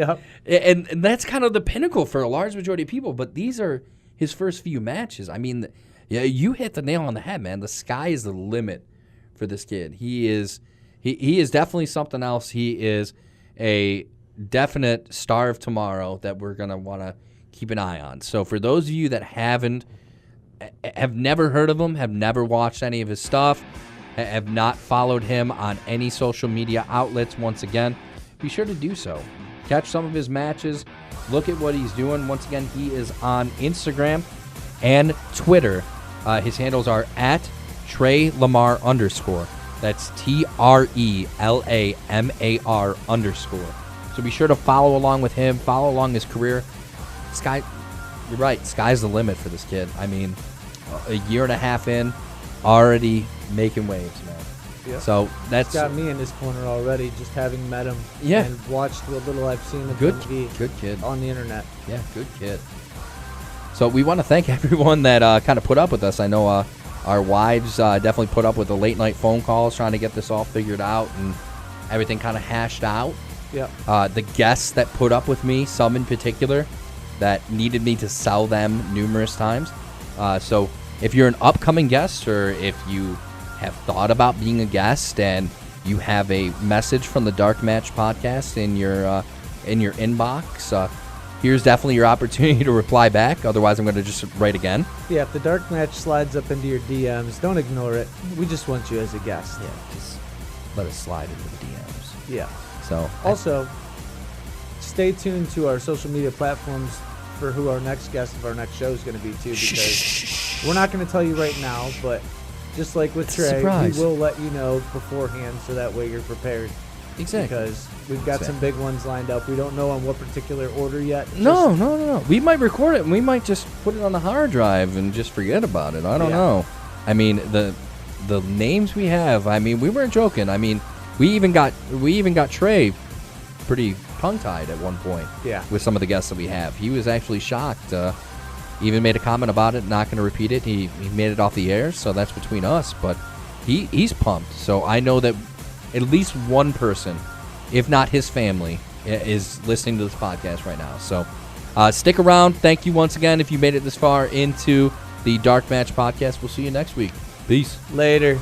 and that's kind of the pinnacle for a large majority of people. But these are his first few matches. I mean, yeah, you hit the nail on the head, man. The sky is the limit for this kid. He is definitely something else. He is a definite star of tomorrow that we're going to want to keep an eye on. So for those of you that have never heard of him, have never watched any of his stuff, have not followed him on any social media outlets, once again, be sure to do so. Catch some of his matches. Look at what he's doing. Once again, he is on Instagram and Twitter. His handles are at Tre LaMar _. That's TRELAMAR _. So be sure to follow along with him, follow along his career. You're right, sky's the limit for this kid. I mean, a year and a half in, already making waves, man. Yep. So that's got me in this corner already, just having met him and watched what little I've seen of him good kid on the internet. Yeah, good kid. So we want to thank everyone that kind of put up with us. I know our wives definitely put up with the late night phone calls trying to get this all figured out and everything kind of hashed out. Yeah. The guests that put up with me, some in particular, that needed me to sell them numerous times. So if you're an upcoming guest or if you have thought about being a guest and you have a message from the Dark Match podcast in your inbox, here's definitely your opportunity to reply back. Otherwise, I'm going to just write again. Yeah, if the Dark Match slides up into your DMs, don't ignore it. We just want you as a guest. Yeah, just let it slide into the DMs. Yeah. So also, stay tuned to our social media platforms for who our next guest of our next show is going to be too, because we're not going to tell you right now, but just like with Tre, we will let you know beforehand so that way you're prepared. Exactly. Because we've got some big ones lined up. We don't know on what particular order yet. No. We might record it and we might just put it on the hard drive and just forget about it. I don't know. I mean, the names we have, I mean, we weren't joking. I mean, we even got Tre pretty tongue-tied at one point with some of the guests that we have. He was actually shocked. He even made a comment about it, not going to repeat it. He made it off the air, so that's between us. But he's pumped. So I know that at least one person, if not his family, is listening to this podcast right now. So stick around. Thank you once again if you made it this far into the Dark Match podcast. We'll see you next week. Peace. Later.